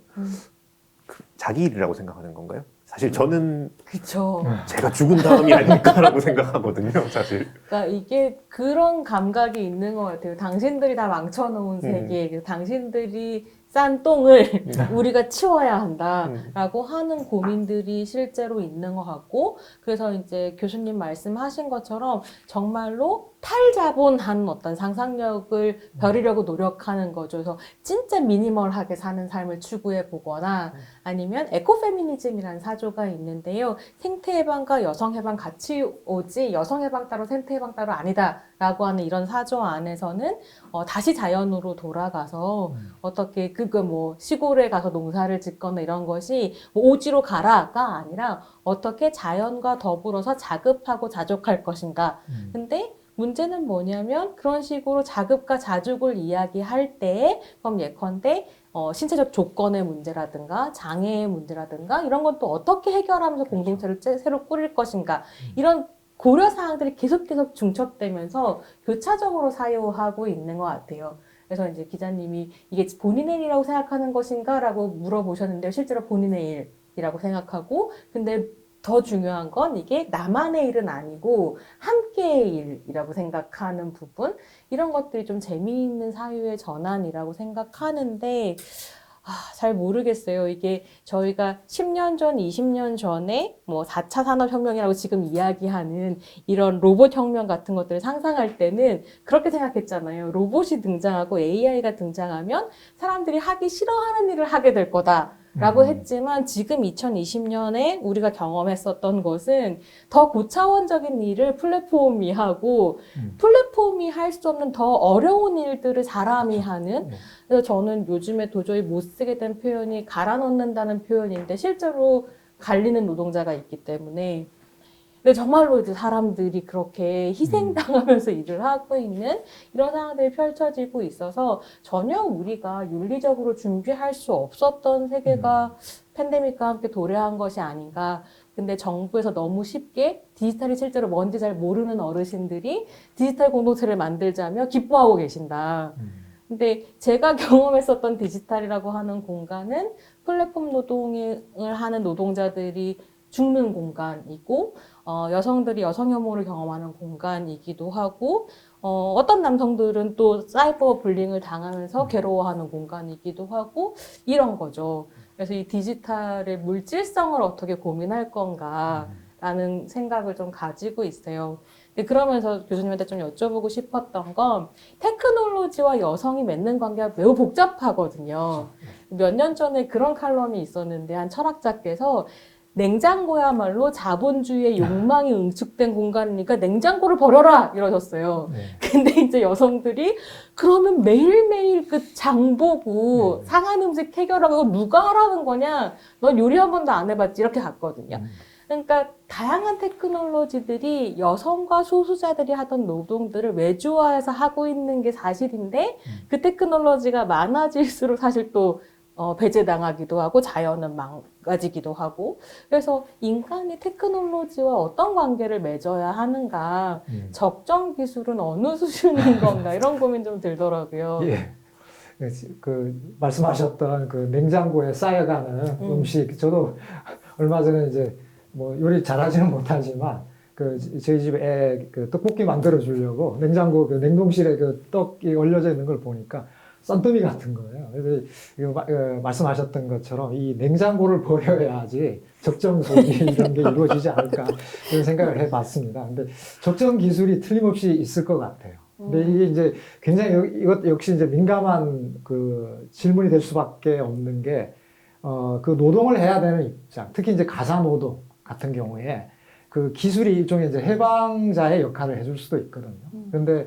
자기 일이라고 생각하는 건가요? 사실 저는 그쵸. 제가 죽은 다음이 아닐까라고 생각하거든요, 사실. 그러니까 이게 그런 감각이 있는 것 같아요. 당신들이 다 망쳐놓은 세계, 그래서 당신들이 싼 똥을 우리가 치워야 한다라고 하는 고민들이 실제로 있는 것 같고, 그래서 이제 교수님 말씀하신 것처럼 정말로 탈자본한 어떤 상상력을 벼리려고 노력하는 거죠. 그래서 진짜 미니멀하게 사는 삶을 추구해 보거나 아니면 에코페미니즘이라는 사조가 있는데요. 생태해방과 여성해방 같이 오지 여성해방 따로 생태해방 따로 아니다라고 하는 이런 사조 안에서는 다시 자연으로 돌아가서 어떻게 뭐 시골에 가서 농사를 짓거나 이런 것이 뭐 오지로 가라가 아니라 어떻게 자연과 더불어서 자급하고 자족할 것인가. 근데 문제는 뭐냐면 그런 식으로 자급과 자족을 이야기할 때 그럼 예컨대 신체적 조건의 문제라든가 장애의 문제라든가 이런 건 또 어떻게 해결하면서 공동체를 새로 꾸릴 것인가 이런 고려 사항들이 계속 중첩되면서 교차적으로 사유하고 있는 것 같아요. 그래서 이제 기자님이 이게 본인의 일이라고 생각하는 것인가 라고 물어보셨는데 실제로 본인의 일이라고 생각하고 근데 더 중요한 건 이게 나만의 일은 아니고 함께의 일이라고 생각하는 부분 이런 것들이 좀 재미있는 사유의 전환이라고 생각하는데 잘 모르겠어요. 이게 저희가 10년 전, 20년 전에 뭐 4차 산업혁명이라고 지금 이야기하는 이런 로봇 혁명 같은 것들을 상상할 때는 그렇게 생각했잖아요. 로봇이 등장하고 AI가 등장하면 사람들이 하기 싫어하는 일을 하게 될 거다. 라고 했지만 지금 2020년에 우리가 경험했었던 것은 더 고차원적인 일을 플랫폼이 하고 플랫폼이 할 수 없는 더 어려운 일들을 사람이 하는 그래서 저는 요즘에 도저히 못 쓰게 된 표현이 갈아 넣는다는 표현인데 실제로 갈리는 노동자가 있기 때문에 근데 정말로 이제 사람들이 그렇게 희생당하면서 일을 하고 있는 이런 상황들이 펼쳐지고 있어서 전혀 우리가 윤리적으로 준비할 수 없었던 세계가 팬데믹과 함께 도래한 것이 아닌가. 근데 정부에서 너무 쉽게 디지털이 실제로 뭔지 잘 모르는 어르신들이 디지털 공동체를 만들자며 기뻐하고 계신다. 근데 제가 경험했었던 디지털이라고 하는 공간은 플랫폼 노동을 하는 노동자들이 죽는 공간이고 여성들이 여성 혐오를 경험하는 공간이기도 하고 어떤 남성들은 또 사이버 불링을 당하면서 괴로워하는 공간이기도 하고 이런 거죠. 그래서 이 디지털의 물질성을 어떻게 고민할 건가라는 생각을 좀 가지고 있어요. 그러면서 교수님한테 좀 여쭤보고 싶었던 건 테크놀로지와 여성이 맺는 관계가 매우 복잡하거든요. 몇 년 전에 그런 칼럼이 있었는데 한 철학자께서 냉장고야말로 자본주의의 욕망이 응축된 공간이니까 냉장고를 버려라 이러셨어요. 근데 이제 여성들이 그러면 매일매일 그 장 보고 상한 음식 해결하고 이거 누가 하라는 거냐? 넌 요리 한 번도 안 해봤지 이렇게 갔거든요. 그러니까 다양한 테크놀로지들이 여성과 소수자들이 하던 노동들을 외주화해서 하고 있는 게 사실인데 그 테크놀로지가 많아질수록 사실 또 배제당하기도 하고 자연은 망가지기도 하고 그래서 인간이 테크놀로지와 어떤 관계를 맺어야 하는가 적정 기술은 어느 수준인 건가 이런 고민 좀 들더라고요. 예. 그 말씀하셨던 그 냉장고에 쌓여가는 음식 저도 얼마 전에 이제 뭐 요리 잘하지는 못하지만 그 저희 집에 애 그 떡볶이 만들어 주려고 냉장고 그 냉동실에 그 떡이 얼려져 있는 걸 보니까 썬더미 같은 거예요. 그래서 이거 말씀하셨던 것처럼 이 냉장고를 버려야지 적정 소비 이런 게 이루어지지 않을까 이런 생각을 해봤습니다. 근데 적정 기술이 틀림없이 있을 것 같아요. 근데 이게 이제 굉장히 이것 역시 이제 민감한 그 질문이 될 수밖에 없는 게 그 노동을 해야 되는 입장, 특히 이제 가사 노동 같은 경우에 그 기술이 일종의 이제 해방자의 역할을 해줄 수도 있거든요. 그런데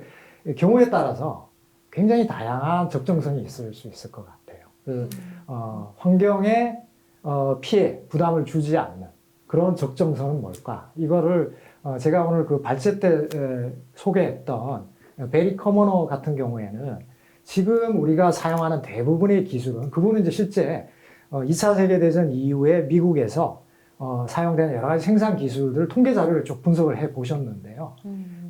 경우에 따라서 굉장히 다양한 적정성이 있을 수 있을 것 같아요. 그 환경에 피해, 부담을 주지 않는 그런 적정성은 뭘까? 이거를 제가 오늘 그 발제 때 소개했던 베리 커머너 같은 경우에는 지금 우리가 사용하는 대부분의 기술은 그분은 이제 실제 2차 세계대전 이후에 미국에서 사용되는 여러 가지 생산 기술들 통계 자료를 쭉 분석을 해 보셨는데요.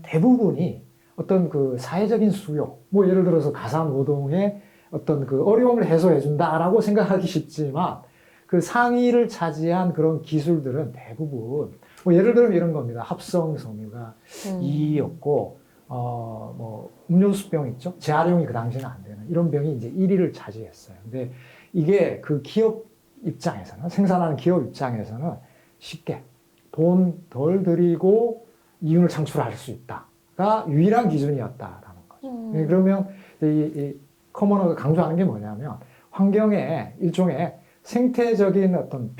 대부분이 어떤 그 사회적인 수요, 뭐 예를 들어서 가사 노동의 어떤 그 어려움을 해소해 준다라고 생각하기 쉽지만 그 상위를 차지한 그런 기술들은 대부분 뭐 예를 들면 이런 겁니다. 합성 섬유가 2위였고 뭐 음료수병 있죠? 재활용이 그 당시에는 안 되는 이런 병이 이제 1위를 차지했어요. 근데 이게 그 기업 입장에서는 생산하는 기업 입장에서는 쉽게 돈 덜 들이고 이윤을 창출할 수 있다가 유일한 기준이었다라는 거죠. 그러면 이 커머너가 강조하는 게 뭐냐면 환경에 일종의 생태적인 어떤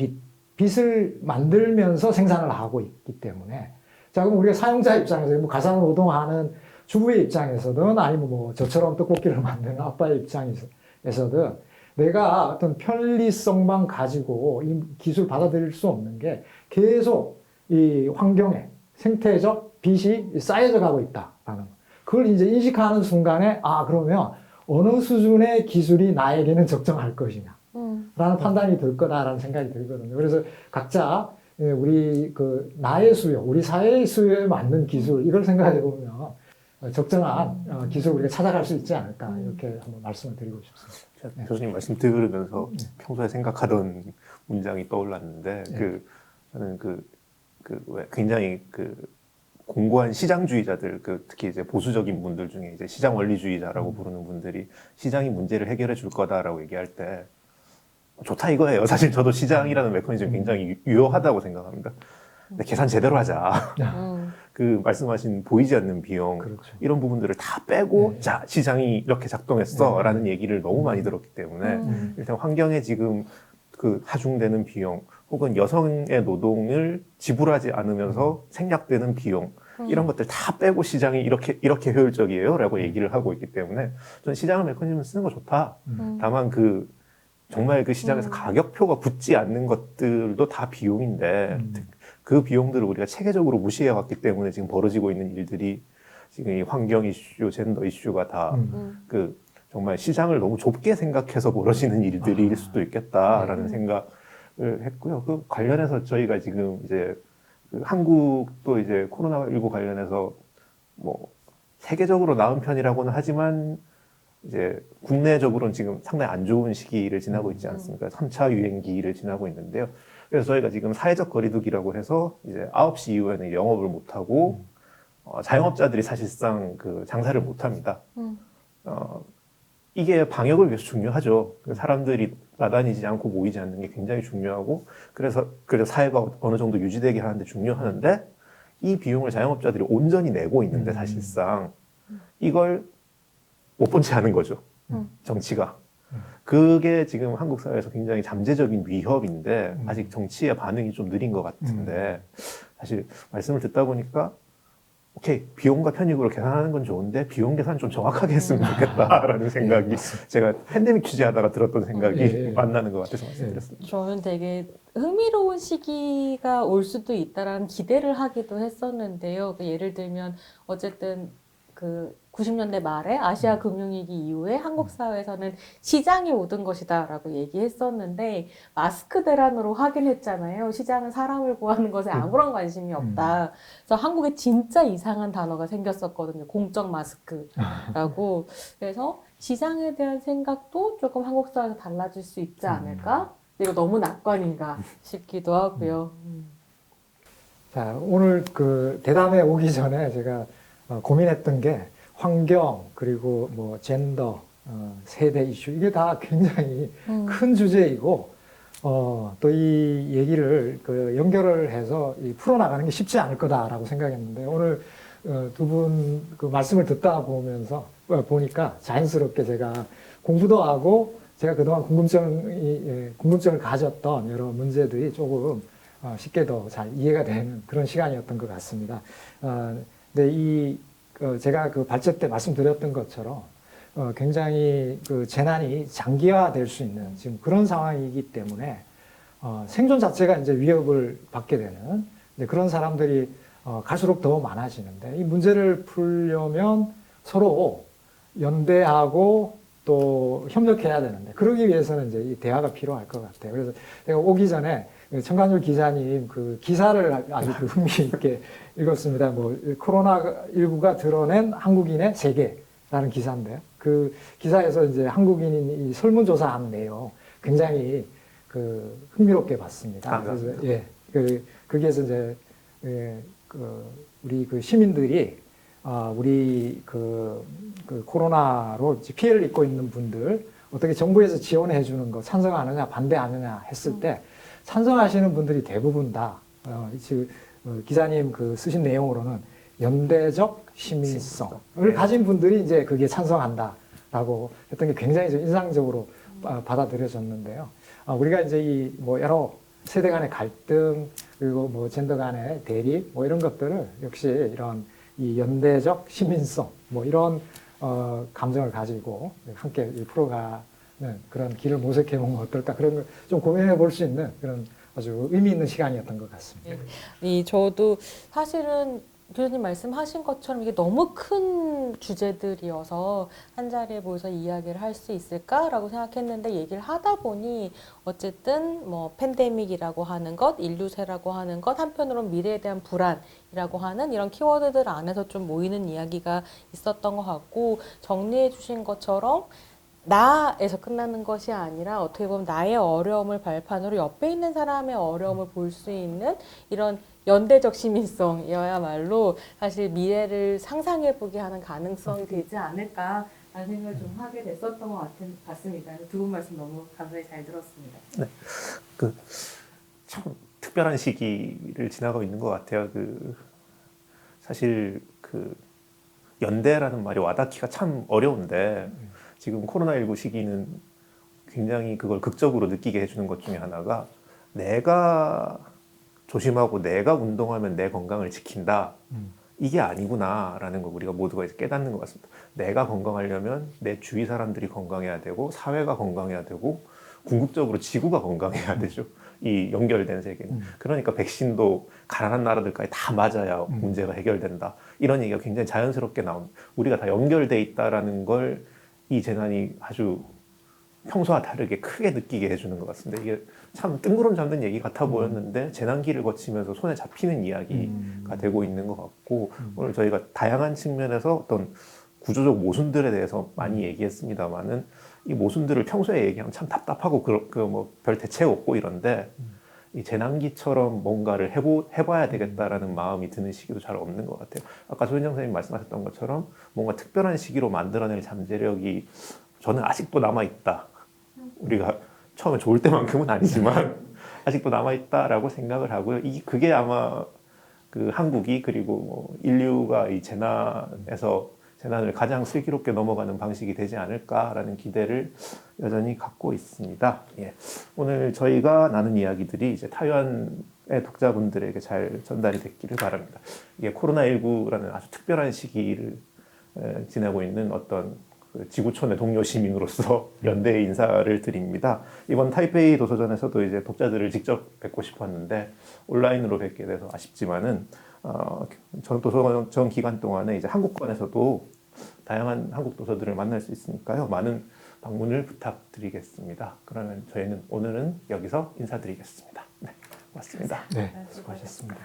빛을 만들면서 생산을 하고 있기 때문에 자 그럼 우리가 사용자 입장에서 뭐 가사 노동하는 주부의 입장에서든 아니면 뭐 저처럼 떡볶이를 만드는 아빠의 입장에서든 내가 어떤 편리성만 가지고 이 기술 받아들일 수 없는 게 계속 이 환경에 생태적 빛이 쌓여져 가고 있다라는 거. 그걸 이제 인식하는 순간에 아 그러면 어느 수준의 기술이 나에게는 적정할 것이냐 라는 판단이 들 거다라는 생각이 들거든요. 그래서 각자 우리 그 나의 수요, 우리 사회의 수요에 맞는 기술 이걸 생각해 보면 적정한 기술을 우리가 찾아갈 수 있지 않을까 이렇게 한번 말씀을 드리고 싶습니다. 네. 교수님 말씀 들으면서 평소에 생각하던 문장이 떠올랐는데 네. 저는 왜 굉장히 공고한 시장주의자들 특히 이제 보수적인 분들 중에 이제 시장 원리주의자라고 부르는 분들이 시장이 문제를 해결해 줄 거다라고 얘기할 때 좋다 이거예요. 사실 저도 시장이라는 메커니즘이 굉장히 유효하다고 생각합니다. 근데 계산 제대로 하자. 그 말씀하신 보이지 않는 비용 그렇죠. 이런 부분들을 다 빼고 네. 자 시장이 이렇게 작동했어 라는 얘기를 너무 많이 들었기 때문에 일단 환경에 지금 그 하중되는 비용 혹은 여성의 노동을 지불하지 않으면서 생략되는 비용 이런 것들 다 빼고 시장이 이렇게 효율적이에요 라고 얘기를 하고 있기 때문에 저는 시장의 메커니즘을 쓰는 거 좋다. 다만 정말 그 시장에서 가격표가 붙지 않는 것들도 다 비용인데 그 비용들을 우리가 체계적으로 무시해 왔기 때문에 지금 벌어지고 있는 일들이 지금 이 환경 이슈, 젠더 이슈가 다 정말 시장을 너무 좁게 생각해서 벌어지는 일들일 수도 있겠다라는 생각을 했고요. 그 관련해서 저희가 지금 이제 한국도 이제 코로나19 관련해서 뭐 세계적으로 나은 편이라고는 하지만 이제 국내적으로는 지금 상당히 안 좋은 시기를 지나고 있지 않습니까? 3차 유행기를 지나고 있는데요. 그래서 저희가 지금 사회적 거리두기라고 해서 이제 9시 이후에는 영업을 못하고 자영업자들이 사실상 장사를 못합니다. 이게 방역을 위해서 중요하죠. 사람들이 나다니지 않고 모이지 않는 게 굉장히 중요하고 그래서 사회가 어느 정도 유지되게 하는데 중요하는데 이 비용을 자영업자들이 온전히 내고 있는데 사실상 이걸 못 본 채 하는 거죠. 정치가. 그게 지금 한국 사회에서 굉장히 잠재적인 위협인데 아직 정치의 반응이 좀 느린 것 같은데 사실 말씀을 듣다 보니까 오케이 비용과 편익으로 계산하는 건 좋은데 비용 계산 좀 정확하게 했으면 좋겠다라는 생각이 제가 팬데믹 취재하다가 들었던 생각이 만나는 것 같아서 말씀드렸습니다. 저는 되게 흥미로운 시기가 올 수도 있다라는 기대를 하기도 했었는데요. 예를 들면 어쨌든 90년대 말에 아시아 금융위기 이후에 한국 사회에서는 시장이 모든 것이다라고 얘기했었는데 마스크 대란으로 확인했잖아요. 시장은 사람을 구하는 것에 아무런 관심이 없다. 그래서 한국에 진짜 이상한 단어가 생겼었거든요. 공적 마스크라고. 그래서 시장에 대한 생각도 조금 한국 사회에서 달라질 수 있지 않을까? 이거 너무 낙관인가 싶기도 하고요. 자, 오늘 대담에 오기 전에 제가 고민했던 게 환경 그리고 뭐 젠더 세대 이슈 이게 다 굉장히 큰 주제이고 또 이 얘기를 연결을 해서 풀어나가는 게 쉽지 않을 거다라고 생각했는데 오늘 두 분 그 말씀을 듣다 보면서 보니까 자연스럽게 제가 공부도 하고 제가 그동안 궁금증을 가졌던 여러 문제들이 조금 쉽게 더 잘 이해가 되는 그런 시간이었던 것 같습니다. 근데 제가 그 발제 때 말씀드렸던 것처럼 굉장히 그 재난이 장기화될 수 있는 지금 그런 상황이기 때문에 생존 자체가 이제 위협을 받게 되는 그런 사람들이 갈수록 더 많아지는데 이 문제를 풀려면 서로 연대하고 또 협력해야 되는데 그러기 위해서는 이제 이 대화가 필요할 것 같아요. 그래서 제가 오기 전에 청간율 기자님 그 기사를 아주 그 흥미 있게 읽었습니다. 뭐 코로나19가 드러낸 한국인의 세계라는 기사인데요. 그 기사에서 이제 한국인이 설문조사한 내용 굉장히 그 흥미롭게 봤습니다. 그래서 거기에서 이제 우리 그 시민들이 우리 그 코로나로 피해를 입고 있는 분들 어떻게 정부에서 지원해 주는 거 찬성하느냐 반대하느냐 했을 때 찬성하시는 분들이 대부분 다 기자님 그 쓰신 내용으로는 연대적 시민성을 가진 분들이 이제 그게 찬성한다라고 했던 게 굉장히 좀 인상적으로 받아들여졌는데요. 우리가 이제 이 뭐 여러 세대 간의 갈등 그리고 뭐 젠더 간의 대립 뭐 이런 것들을 역시 이런 이 연대적 시민성 뭐 이런 감정을 가지고 함께 풀어가는 그런 길을 모색해 보면 어떨까 그런 걸 좀 고민해 볼 수 있는 그런 아주 의미 있는 시간이었던 것 같습니다. 저도 사실은 교수님 말씀하신 것처럼 이게 너무 큰 주제들이어서 한 자리에 모여서 이야기를 할 수 있을까라고 생각했는데 얘기를 하다 보니 어쨌든 뭐 팬데믹이라고 하는 것, 인류세라고 하는 것, 한편으로는 미래에 대한 불안이라고 하는 이런 키워드들 안에서 좀 모이는 이야기가 있었던 것 같고 정리해 주신 것처럼 나에서 끝나는 것이 아니라 어떻게 보면 나의 어려움을 발판으로 옆에 있는 사람의 어려움을 볼 수 있는 이런 연대적 시민성이어야말로 사실 미래를 상상해보게 하는 가능성이 되지 않을까라는 생각을 좀 하게 됐었던 것 같습니다. 두 분 말씀 너무 감사히 잘 들었습니다. 네, 참 특별한 시기를 지나고 있는 것 같아요. 사실 연대라는 말이 와닿기가 참 어려운데 지금 코로나19 시기는 굉장히 그걸 극적으로 느끼게 해주는 것 중에 하나가 내가 조심하고 내가 운동하면 내 건강을 지킨다. 이게 아니구나라는 걸 우리가 모두가 이제 깨닫는 것 같습니다. 내가 건강하려면 내 주위 사람들이 건강해야 되고 사회가 건강해야 되고 궁극적으로 지구가 건강해야 되죠. 이 연결된 세계는. 그러니까 백신도 가난한 나라들까지 다 맞아야 문제가 해결된다. 이런 얘기가 굉장히 자연스럽게 나옵니다. 우리가 다 연결돼 있다라는 걸 이 재난이 아주 평소와 다르게 크게 느끼게 해주는 것 같습니다. 이게 참 뜬구름 잡는 얘기 같아 보였는데 재난기를 거치면서 손에 잡히는 이야기가 되고 있는 것 같고 오늘 저희가 다양한 측면에서 어떤 구조적 모순들에 대해서 많이 얘기했습니다만은 이 모순들을 평소에 얘기하면 참 답답하고 뭐 별 대책 없고 이런데 이 재난기처럼 뭔가를 해봐야 되겠다라는 마음이 드는 시기도 잘 없는 것 같아요. 아까 조현정 선생님 말씀하셨던 것처럼 뭔가 특별한 시기로 만들어낼 잠재력이 저는 아직도 남아있다. 우리가 처음에 좋을 때만큼은 아니지만 아직도 남아있다라고 생각을 하고요. 그게 아마 한국이 그리고 뭐 인류가 이 재난을 가장 슬기롭게 넘어가는 방식이 되지 않을까라는 기대를 여전히 갖고 있습니다. 예. 오늘 저희가 나눈 이야기들이 이제 타연의 독자분들에게 잘 전달이 됐기를 바랍니다. 이게 코로나19라는 아주 특별한 시기를 지내고 있는 어떤 지구촌의 동료 시민으로서 연대의 인사를 드립니다. 이번 타이페이 도서전에서도 이제 독자들을 직접 뵙고 싶었는데 온라인으로 뵙게 돼서 아쉽지만은 전 도서전 기간 동안에 이제 한국관에서도 다양한 한국 도서들을 만날 수 있으니까요. 많은 방문을 부탁드리겠습니다. 그러면 저희는 오늘은 여기서 인사드리겠습니다. 네, 고맙습니다. 네, 수고하셨습니다.